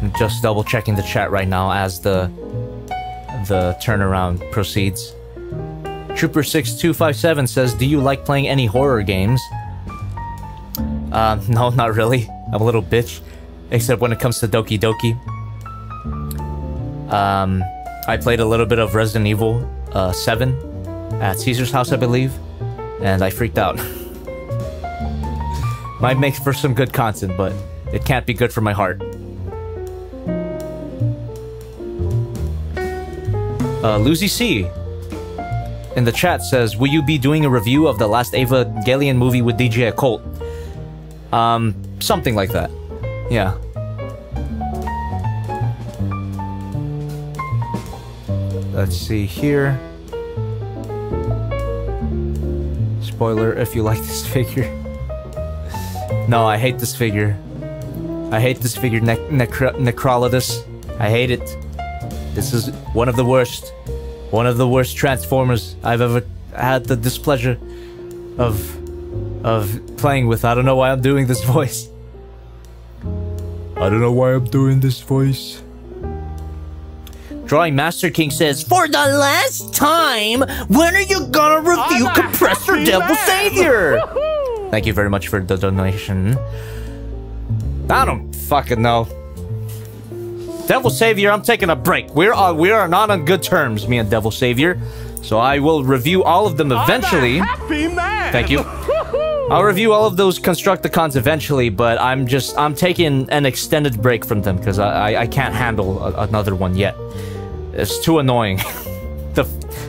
I'm just double checking the chat right now as the turnaround proceeds. Trooper6257 says, do you like playing any horror games? No, not really. I'm a little bitch. Except when it comes to Doki Doki. I played a little bit of Resident Evil 7 at Caesar's house, I believe. And I freaked out. Might make for some good content, but it can't be good for my heart. Lucy C in the chat says, will you be doing a review of the last Evangelion movie with DJ Occult? Something like that. Yeah. Let's see here. Spoiler if you like this figure. No, I hate this figure. I hate this figure, Necrolidus. I hate it. This is one of the worst Transformers I've ever had the displeasure of playing with. I don't know why I'm doing this voice. I don't know why I'm doing this voice. Drawing Master King says, for the last time, when are you gonna review Compressor Devil Savior? Thank you very much for the donation. I don't fucking know. Devil Savior, I'm taking a break. We are not on good terms, me and Devil Savior. So I will review all of them eventually. I'm a happy man. Thank you. I'll review all of those Constructicons eventually, but I'm taking an extended break from them because I can't handle another one yet. It's too annoying.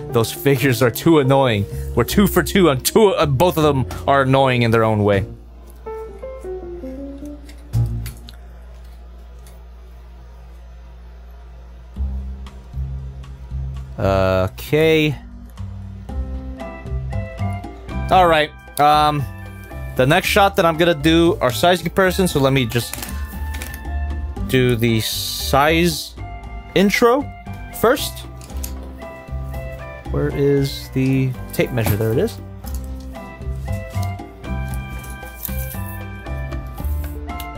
Those figures are too annoying. We're 2 for 2 and both of them are annoying in their own way. Okay. Alright. The next shot that I'm gonna do are size comparisons, so let me just do the size intro first. Where is the tape measure? There it is.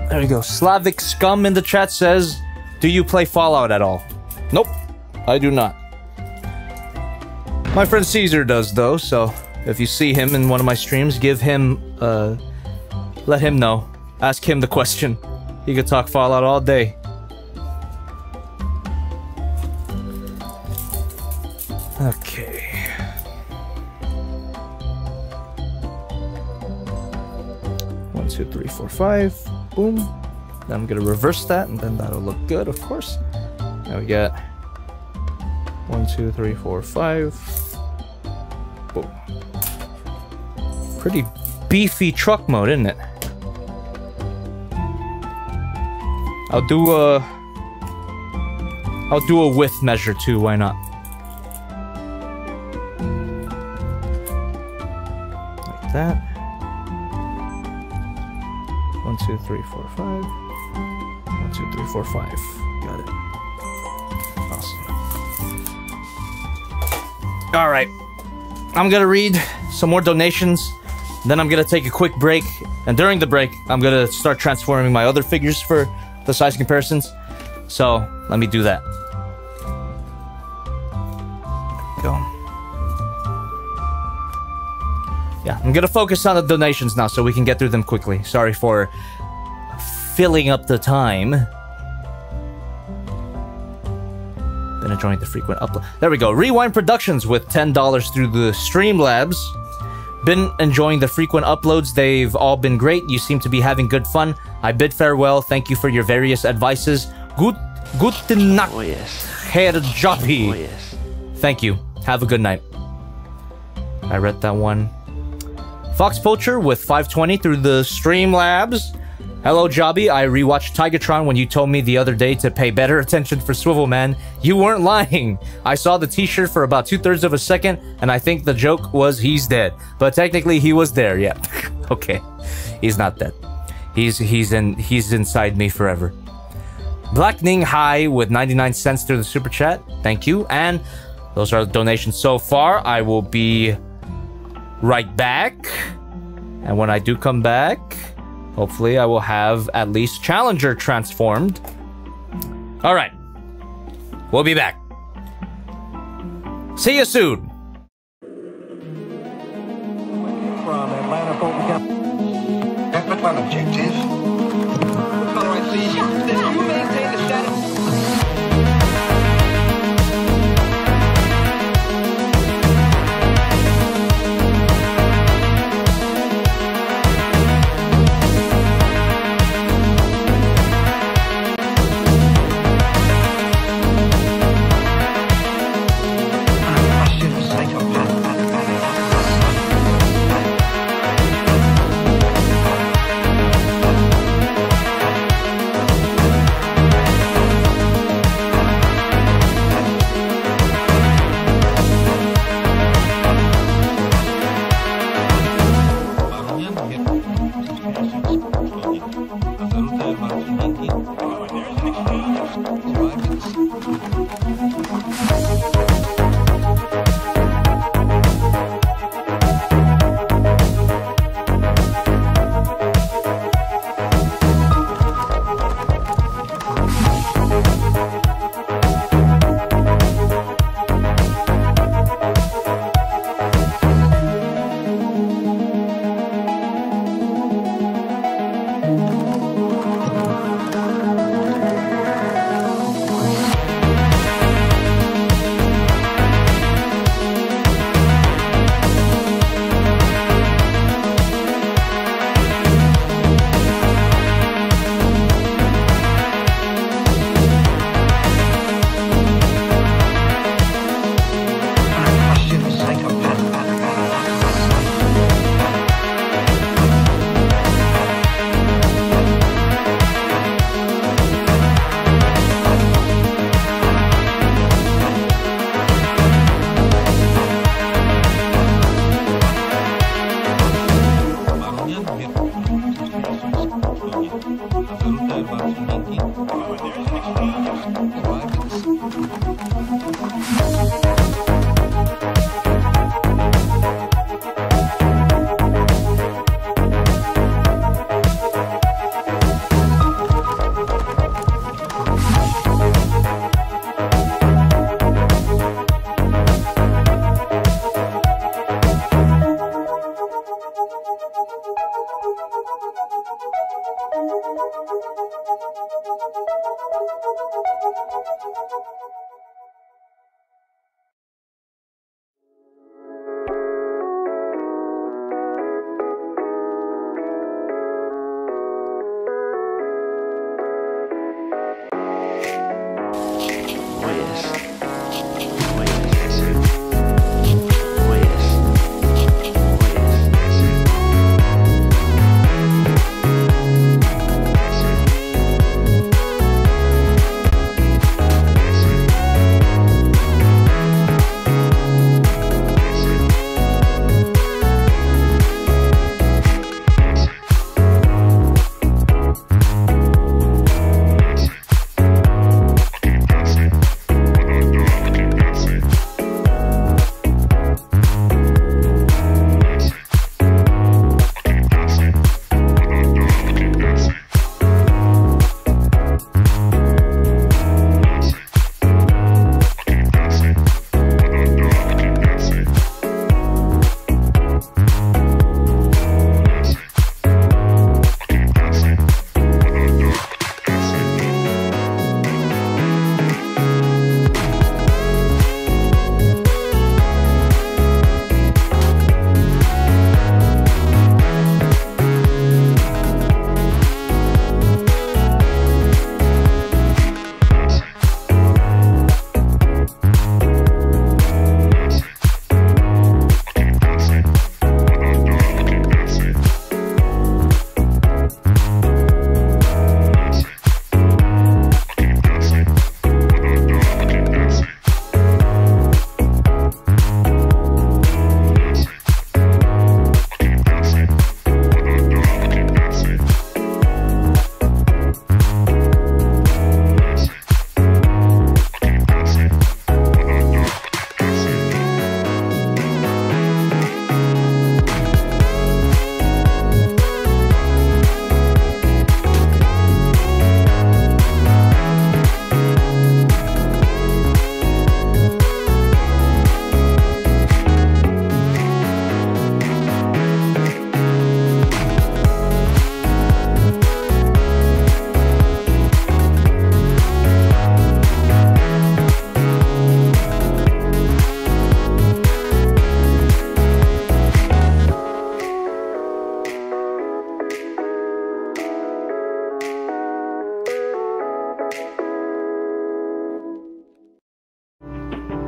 There we go. Slavic Scum in the chat says, do you play Fallout at all? Nope, I do not. My friend Caesar does though, so if you see him in one of my streams, give him, let him know. Ask him the question. He could talk Fallout all day. Okay. One, two, three, four, five. Boom. Then I'm gonna reverse that, and then that'll look good, of course. Now we got 1, 2, 3, 4, 5. Boom. Pretty beefy truck mode, isn't it? I'll do a width measure too. Why not? Like that. 1, 2, 3, 4, 5. 1, 2, 3, 4, 5. Got it. Awesome. All right. I'm gonna read some more donations. Then I'm gonna take a quick break. And during the break, I'm gonna start transforming my other figures for the size comparisons. So let me do that. Go. Yeah, I'm gonna focus on the donations now so we can get through them quickly. Sorry for filling up the time. Been enjoying the frequent upload. There we go. Rewind Productions with $10 through the Streamlabs. Been enjoying the frequent uploads. They've all been great. You seem to be having good fun. I bid farewell. Thank you for your various advices. Guten Nacht, Oh yes. Herr Jobby. Oh yes. Thank you. Have a good night. I read that one. Fox Poacher with 520 through the Streamlabs. Hello, Jobby. I rewatched Tigatron when you told me the other day to pay better attention for Swivel Man. You weren't lying. I saw the t-shirt for about 2/3 of a second, and I think the joke was he's dead. But technically, he was there, yeah. Okay. He's not dead. He's inside me forever. Blackning High with 99 cents through the Super Chat. Thank you. And those are the donations so far. I will be right back. And when I do come back, hopefully I will have at least Challenger transformed. All right. We'll be back. See you soon. From Atlanta, One objective. all right, so you maintain the status.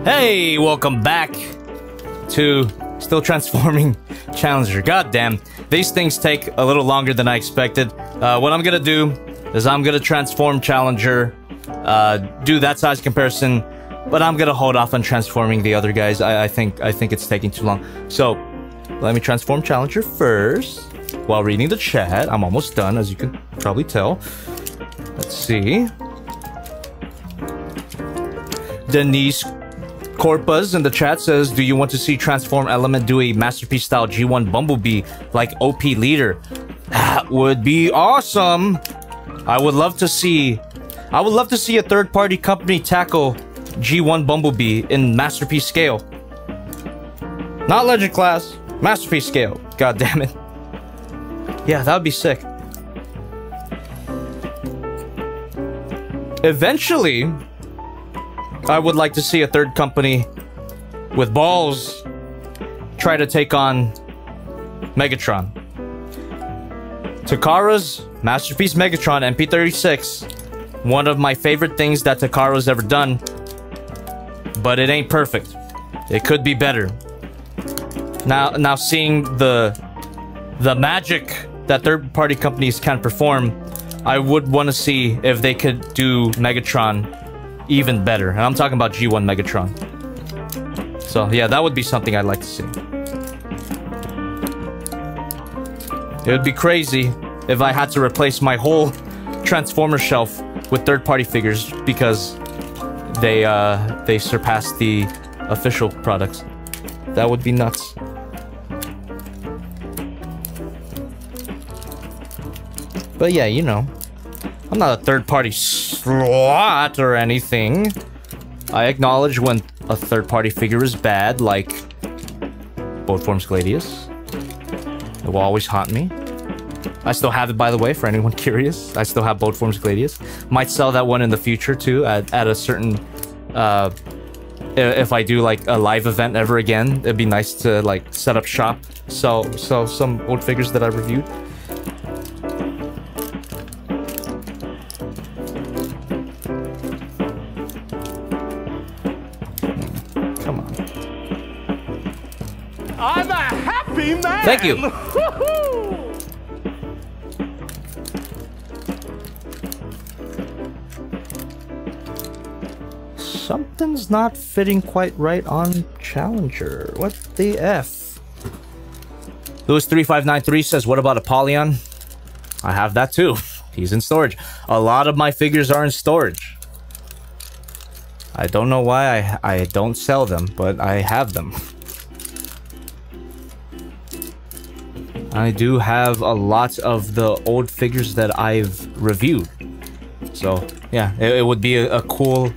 Hey, welcome back to still transforming Challenger. Goddamn, these things take a little longer than I expected. What I'm gonna do is I'm gonna transform Challenger, do that size comparison, but I'm gonna hold off on transforming the other guys. I think it's taking too long. So let me transform Challenger first while reading the chat. I'm almost done, as you can probably tell. Let's see. Denise Corpus in the chat says, do you want to see Transform Element do a Masterpiece style G1 Bumblebee like OP Leader? That would be awesome. I would love to see a third-party company tackle G1 Bumblebee in Masterpiece scale. Not Legend class, Masterpiece scale. God damn it. Yeah, that would be sick. Eventually, I would like to see a third company with balls try to take on Megatron. Takara's Masterpiece Megatron MP36, one of my favorite things that Takara's ever done, but it ain't perfect. It could be better. Now seeing the magic that third-party companies can perform, I would want to see if they could do Megatron even better. And I'm talking about G1 Megatron. So yeah, that would be something I'd like to see. It would be crazy if I had to replace my whole Transformer shelf with third-party figures because they surpass the official products. That would be nuts. But yeah, you know, I'm not a third-party slut or anything. I acknowledge when a third-party figure is bad, like Boatform's Gladius. It will always haunt me. I still have it, by the way, for anyone curious. I still have Boatform's Gladius. Might sell that one in the future, too, at a certain... if I do, like, a live event ever again, it'd be nice to, like, set up shop, sell some old figures that I reviewed. Come on. I'm a happy man! Thank you! Something's not fitting quite right on Challenger. What the F? Lewis3593 says, what about Apollyon? I have that too. He's in storage. A lot of my figures are in storage. I don't know why I don't sell them, but I have them. I do have a lot of the old figures that I've reviewed. So, yeah, it would be a cool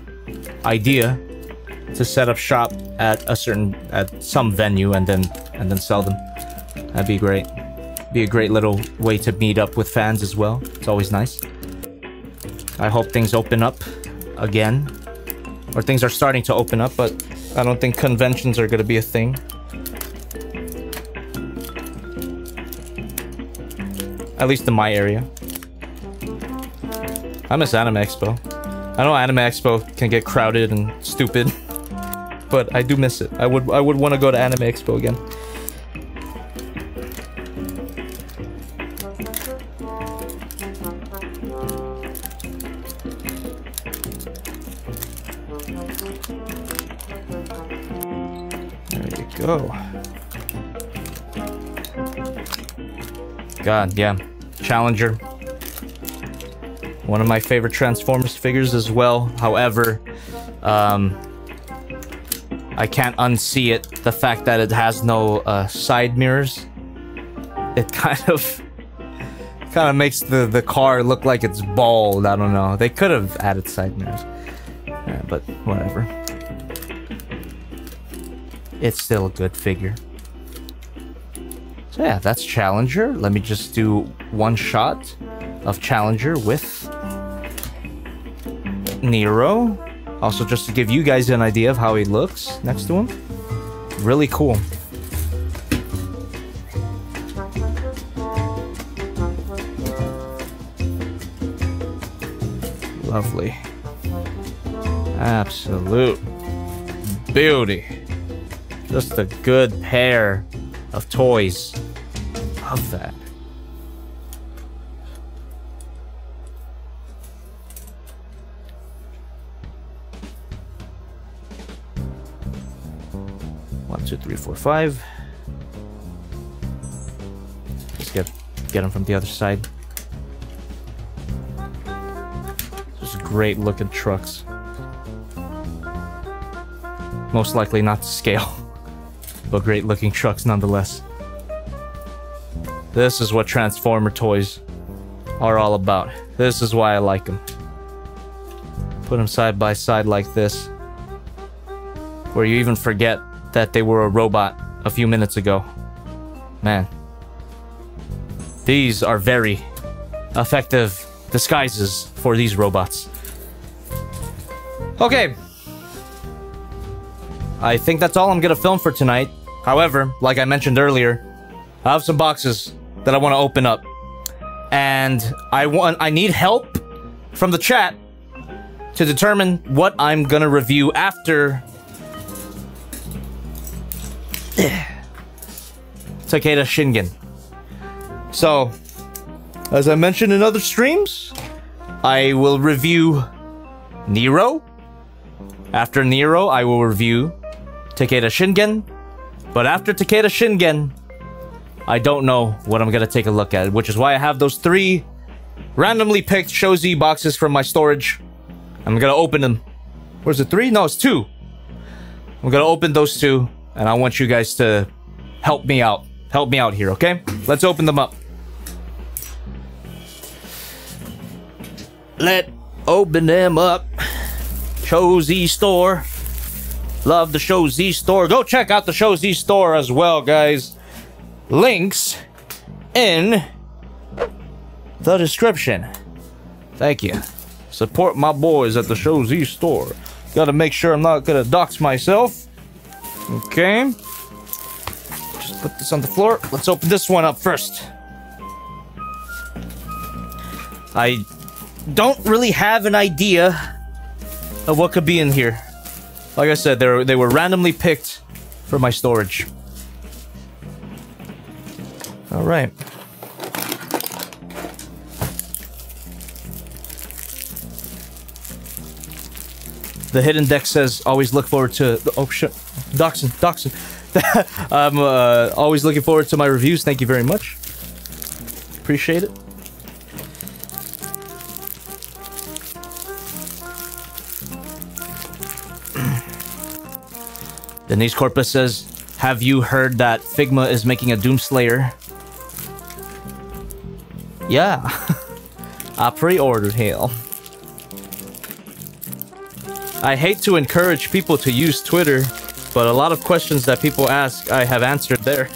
idea to set up shop at some venue and then sell them. That'd be great. Be a great little way to meet up with fans as well. It's always nice. I hope things open up again. Or things are starting to open up, but I don't think conventions are gonna be a thing. At least in my area. I miss Anime Expo. I know Anime Expo can get crowded and stupid, but I do miss it. I would want to go to Anime Expo again. There you go. God, yeah. Challenger. One of my favorite Transformers figures as well. However, I can't unsee it. The fact that it has no side mirrors. It kind of makes the car look like it's bald. I don't know. They could have added side mirrors. Yeah, but whatever. It's still a good figure. So yeah, that's Challenger. Let me just do one shot of Challenger with Nero. Also, just to give you guys an idea of how he looks next to him. Really cool. Lovely. Absolute beauty. Just a good pair of toys. Love that. One, two, three, four, five. Just get them from the other side. Just great looking trucks. Most likely not to scale, but great looking trucks nonetheless. This is what Transformer toys are all about. This is why I like them. Put them side by side like this, where you even forget that they were a robot a few minutes ago. Man. These are very effective disguises for these robots. Okay. I think that's all I'm gonna film for tonight. However, like I mentioned earlier, I have some boxes that I want to open up. And I need help from the chat to determine what I'm gonna review after Takeda Shingen. So, as I mentioned in other streams, I will review Nero. After Nero, I will review Takeda Shingen. But after Takeda Shingen, I don't know what I'm gonna take a look at, which is why I have those 3 randomly picked Shozy boxes from my storage. I'm gonna open them. Where's it? 3? No, it's 2. I'm gonna open those 2, and I want you guys to help me out. Help me out here, okay? Let's open them up. Let's open them up. Shozy store. Love the Shozy store. Go check out the Shozy store as well, guys. Links in the description. Thank you. Support my boys at the Shozy store. Gotta make sure I'm not gonna dox myself. Okay. Just put this on the floor. Let's open this one up first. I don't really have an idea of what could be in here. Like I said, they were randomly picked for my storage. All right. The hidden deck says, always look forward to... Oh, shit. Doxin. I'm always looking forward to my reviews. Thank you very much. Appreciate it. Denise Corpus says, have you heard that Figma is making a Doomslayer? Yeah. I pre-ordered him. I hate to encourage people to use Twitter, but a lot of questions that people ask, I have answered there.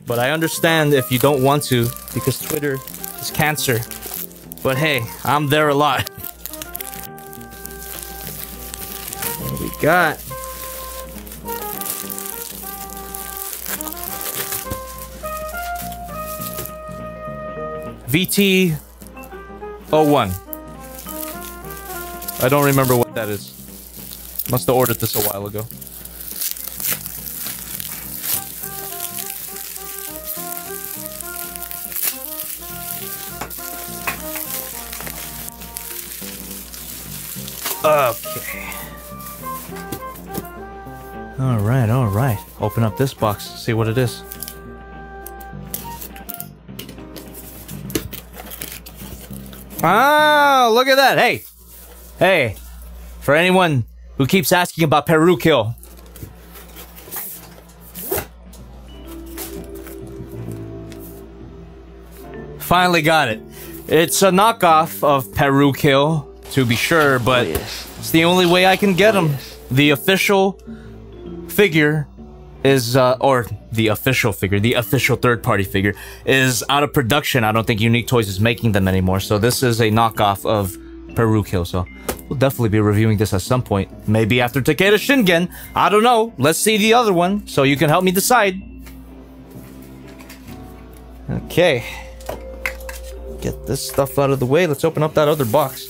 But I understand if you don't want to, because Twitter is cancer. But hey, I'm there a lot. What do we got? VT01. I don't remember what that is. Must have ordered this a while ago. Okay. All right. Open up this box, see what it is. Ah, look at that. Hey, for anyone who keeps asking about Peru Kill. Finally got it. It's a knockoff of Peru Kill, to be sure, but it's the only way I can get them. The official figure is, or the official figure, the official third-party figure is out of production. I don't think Unique Toys is making them anymore, so this is a knockoff of Peru Kill, so we'll definitely be reviewing this at some point. Maybe after Takeda Shingen. I don't know. Let's see the other one, so you can help me decide. Okay. Get this stuff out of the way. Let's open up that other box.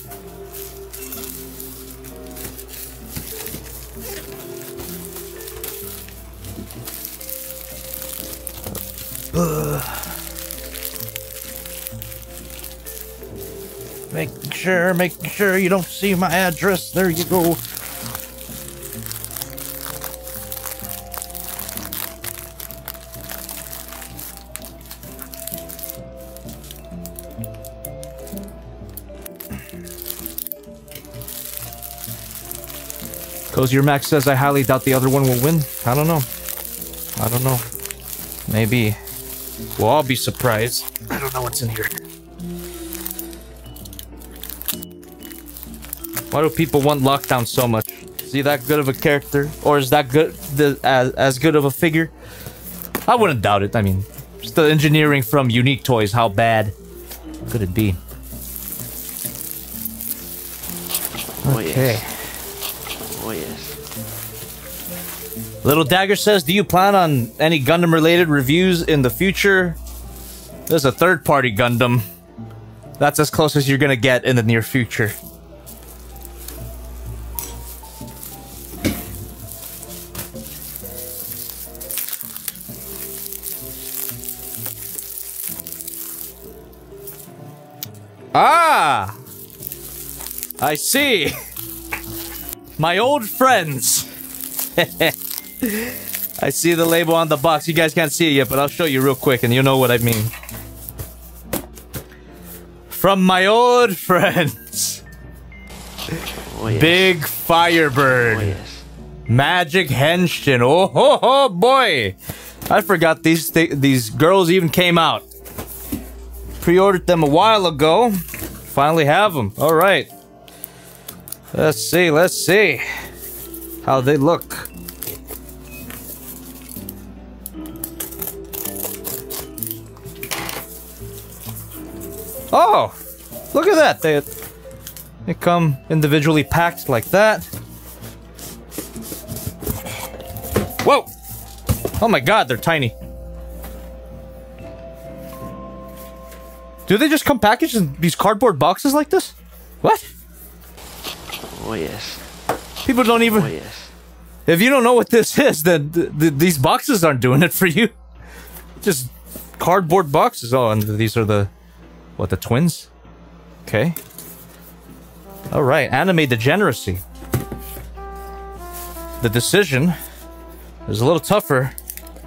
Make sure you don't see my address. There you go. Cozier Max says, I highly doubt the other one will win. I don't know. Maybe. We'll all be surprised. I don't know what's in here. Why do people want Lockdown so much? Is he that good of a character? Or is that good, as good of a figure? I wouldn't doubt it. I mean, just the engineering from Unique Toys, how bad could it be? Okay. Oh yes. Little Dagger says, do you plan on any Gundam-related reviews in the future? There's a third-party Gundam. That's as close as you're gonna get in the near future. Ah! I see. My old friends. I see the label on the box. You guys can't see it yet, but I'll show you real quick and you'll know what I mean. from my old friends. Oh, yes. Big Firebird. Oh, yes. Magic Henshin. Oh, ho, ho, boy. I forgot these girls even came out. Pre-ordered them a while ago. Finally have them. All right. Let's see how they look. Oh, look at that. They come individually packed like that. Whoa! Oh my god, they're tiny. Do they just come packaged in these cardboard boxes like this? What? Oh, yes. People don't even... Oh, yes. If you don't know what this is, then these boxes aren't doing it for you. Just cardboard boxes. Oh, and these are the... What, the twins? Okay. Alright, anime degeneracy. The decision is a little tougher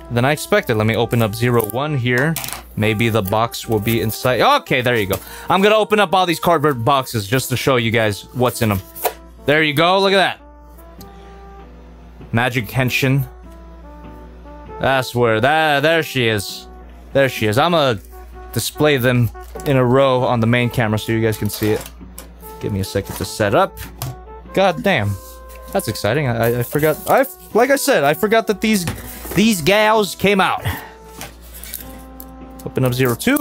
than I expected. Let me open up 01 here. Maybe the box will be inside. Okay, there you go. I'm gonna open up all these cardboard boxes just to show you guys what's in them. There you go, look at that. Magic Henshin. That's where, there she is. There she is. I'm gonna display them in a row on the main camera so you guys can see it. Give me a second to set up. God damn. That's exciting. I forgot. Like I said, I forgot that these gals came out. Open up 02.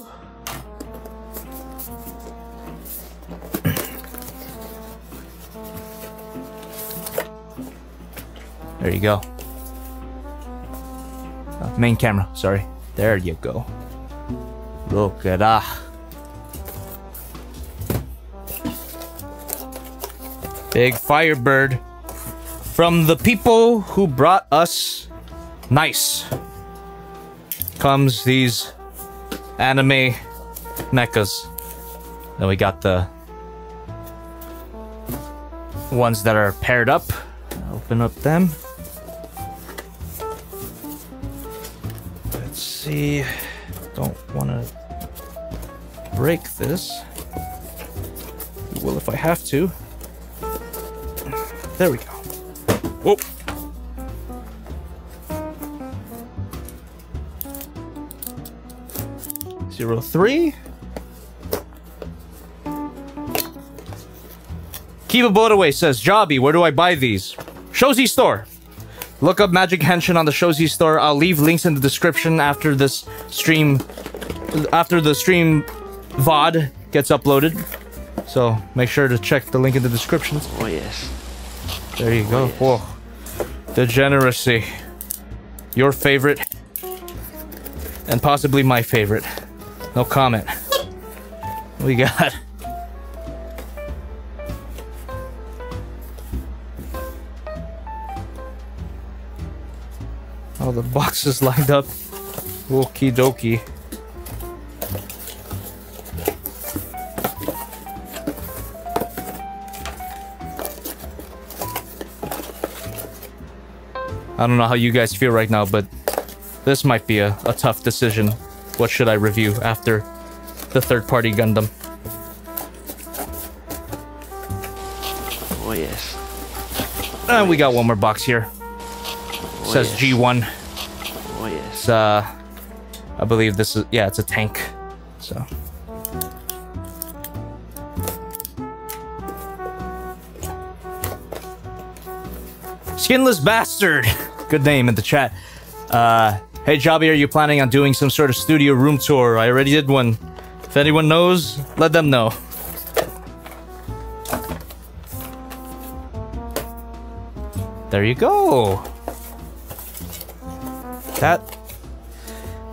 There you go. Main camera, sorry. There you go. Look at that. Big Firebird from the people who brought us Nice. Comes these anime mechas. Then we got the ones that are paired up. Open up them. Let's see. Don't want to break this. Well, if I have to. There we go. Whoa. Zero 03. Kiba Bodaway says, Jobby, where do I buy these? Shozi Store. Look up Magic Henshin on the Shozi Store. I'll leave links in the description after this stream. After the stream VOD gets uploaded. So make sure to check the link in the description. Oh, yes. There you go. Yes. Whoa. Degeneracy. Your favorite. And possibly my favorite. No comment. What we got? All the boxes lined up. Okie dokie. I don't know how you guys feel right now, but this might be a tough decision. What should I review after the third-party Gundam? Oh, yes. And we got one more box here. Oh, Says yes. G1. Oh, yes. It's, I believe this is, yeah, it's a tank. So. Skinless Bastard. Good name in the chat. Hey, Jobby, are you planning on doing some sort of studio room tour? I already did one. If anyone knows, let them know. There you go. That...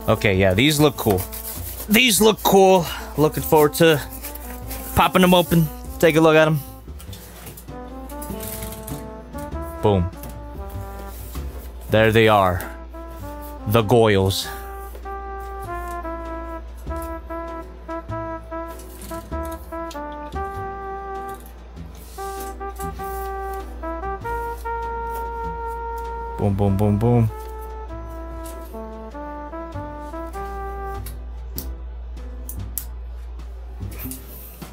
Okay, yeah, these look cool. These look cool. Looking forward to popping them open. Take a look at them. Boom. There they are. The Goyles. Boom, boom, boom, boom.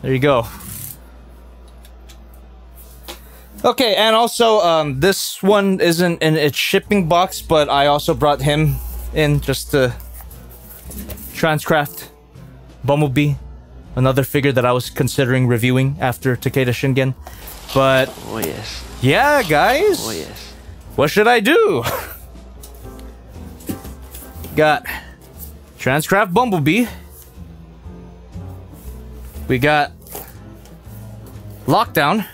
There you go. Okay, and also, this one isn't in its shipping box, but I also brought him in just to Transcraft Bumblebee, another figure that I was considering reviewing after Takeda Shingen. But Oh yes. yeah, guys, Oh yes. what should I do? Got Transcraft Bumblebee. We got Lockdown.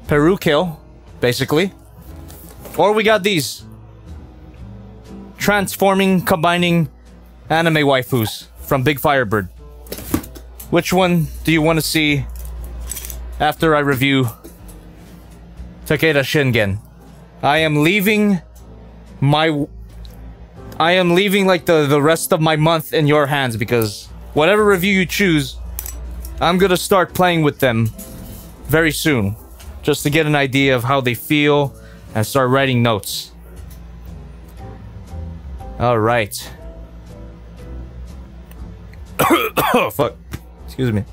Peru Kill, basically. Or we got these transforming, combining anime waifus from Big Firebird. Which one do you want to see after I review Takeda Shingen? I am leaving like the rest of my month in your hands, because whatever review you choose, I'm gonna start playing with them very soon, just to get an idea of how they feel and start writing notes. Alright. Oh, fuck. Excuse me.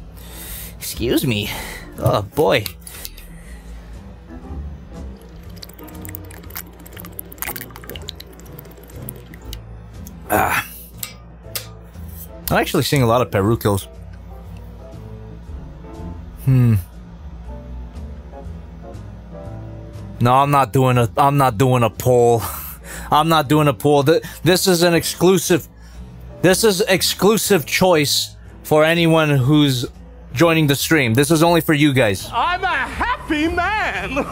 Excuse me. Oh, boy. I'm actually seeing a lot of Peru kills. No, I'm not doing a poll. I'm not doing a poll. This is an exclusive. This is exclusive choice for anyone who's joining the stream. This is only for you guys. I'm a happy man.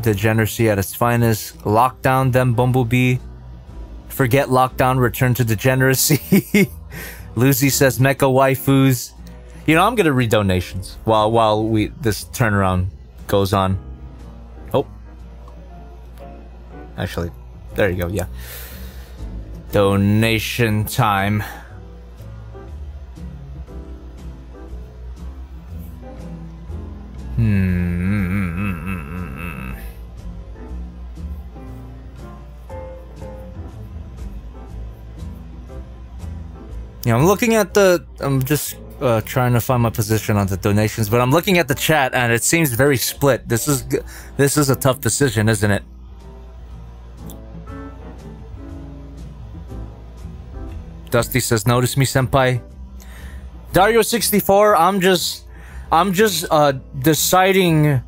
Degeneracy at its finest. Lockdown, then Bumblebee. Forget Lockdown, return to degeneracy. Lucy says mecha waifus. You know, I'm gonna read donations while this turnaround goes on. Oh. Actually, there you go, yeah. Donation time. Yeah, I'm looking at I'm just trying to find my position on the donations, but I'm looking at the chat and it seems very split. This is a tough decision, isn't it? Dusty says, "Notice me, senpai." Dario64, I'm just deciding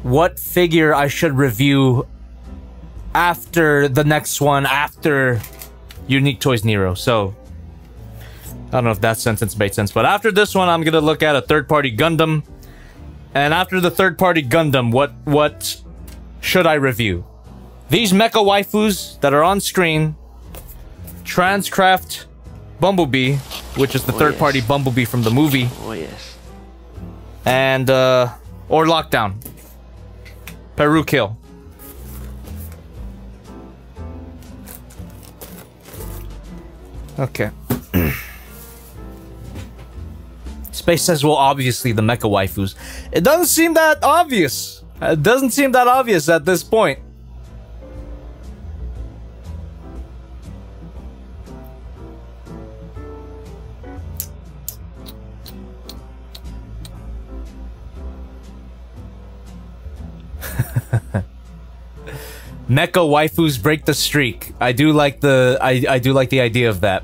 what figure I should review after the next one, after Unique Toys NERO. So I don't know if that sentence made sense, but after this one, I'm gonna look at a third-party Gundam, and after the third-party Gundam, what should I review? These mecha waifus that are on screen, Transcraft Bumblebee, which is the third-party Bumblebee from the movie. Oh yes. And or Lockdown. Peru Kill. Okay. Space says, well, obviously the mecha waifus. It doesn't seem that obvious. It doesn't seem that obvious at this point. Mecha waifus break the streak. I do like the I do like the idea of that.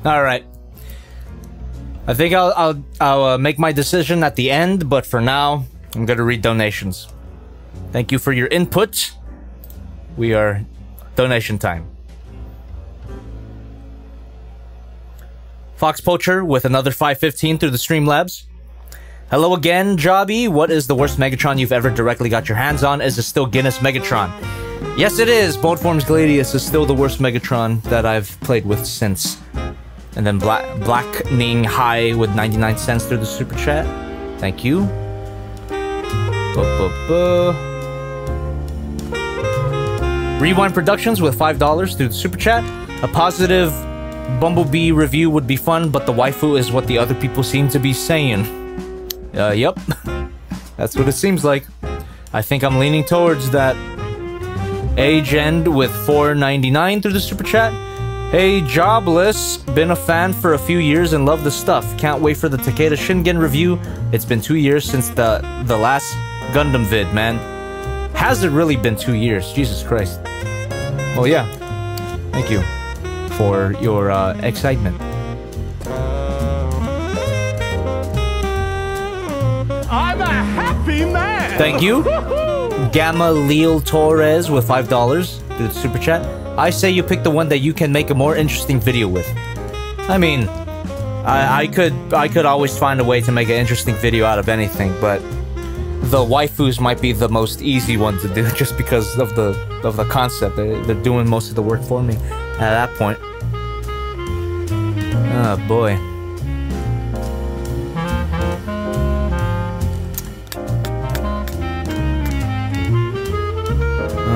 All right. I think I'll make my decision at the end, but for now, I'm gonna read donations. Thank you for your input. We are donation time. Fox Poacher with another 515 through the Streamlabs. Hello again, Jobby. What is the worst Megatron you've ever directly got your hands on? Is it still Guinness Megatron? Yes, it is. Bold Forms Gladius is still the worst Megatron that I've played with since. And then Blackning High with 99 cents through the super chat. Thank you. Rewind Productions with $5 through the super chat. A positive Bumblebee review would be fun, but the waifu is what the other people seem to be saying. Yep. That's what it seems like. I think I'm leaning towards that. Age End with $4.99 through the super chat. Hey, Jobless. Been a fan for a few years and love the stuff. Can't wait for the Takeda Shingen review. It's been 2 years since the last Gundam vid, man. Has it really been 2 years? Jesus Christ. Well, yeah. Thank you for your excitement. I'm a happy man. Thank you. Gamma Leal Torres with $5 through the super chat. I say you pick the one that you can make a more interesting video with. I mean, I could always find a way to make an interesting video out of anything, but the waifus might be the most easy one to do just because of the concept. They're doing most of the work for me at that point. Oh boy.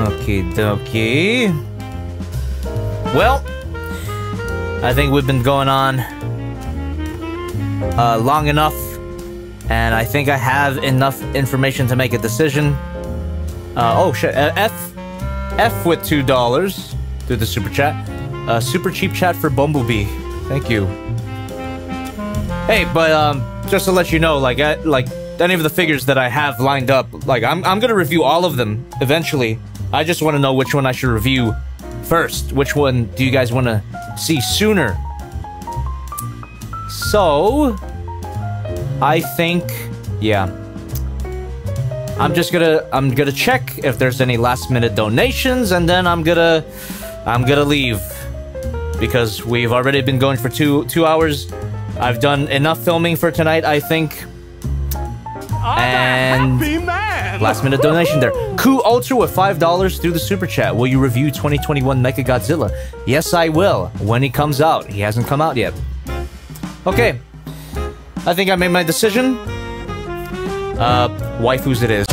Okie dokie. Well, I think we've been going on long enough, and I think I have enough information to make a decision. Oh shit, F with $2 through the super chat. Super cheap chat for Bumblebee. Thank you. Hey, but just to let you know, like any of the figures that I have lined up, like I'm gonna review all of them eventually. I just want to know which one I should review first. Which one do you guys want to see sooner? So, I think, yeah. I'm gonna check if there's any last-minute donations, and then I'm gonna leave because we've already been going for two hours. I've done enough filming for tonight, I think. And last-minute donation there. Ku Ultra with $5 through the super chat. Will you review 2021 Mechagodzilla? Yes, I will. When he comes out. He hasn't come out yet. Okay. I think I made my decision. Waifus it is.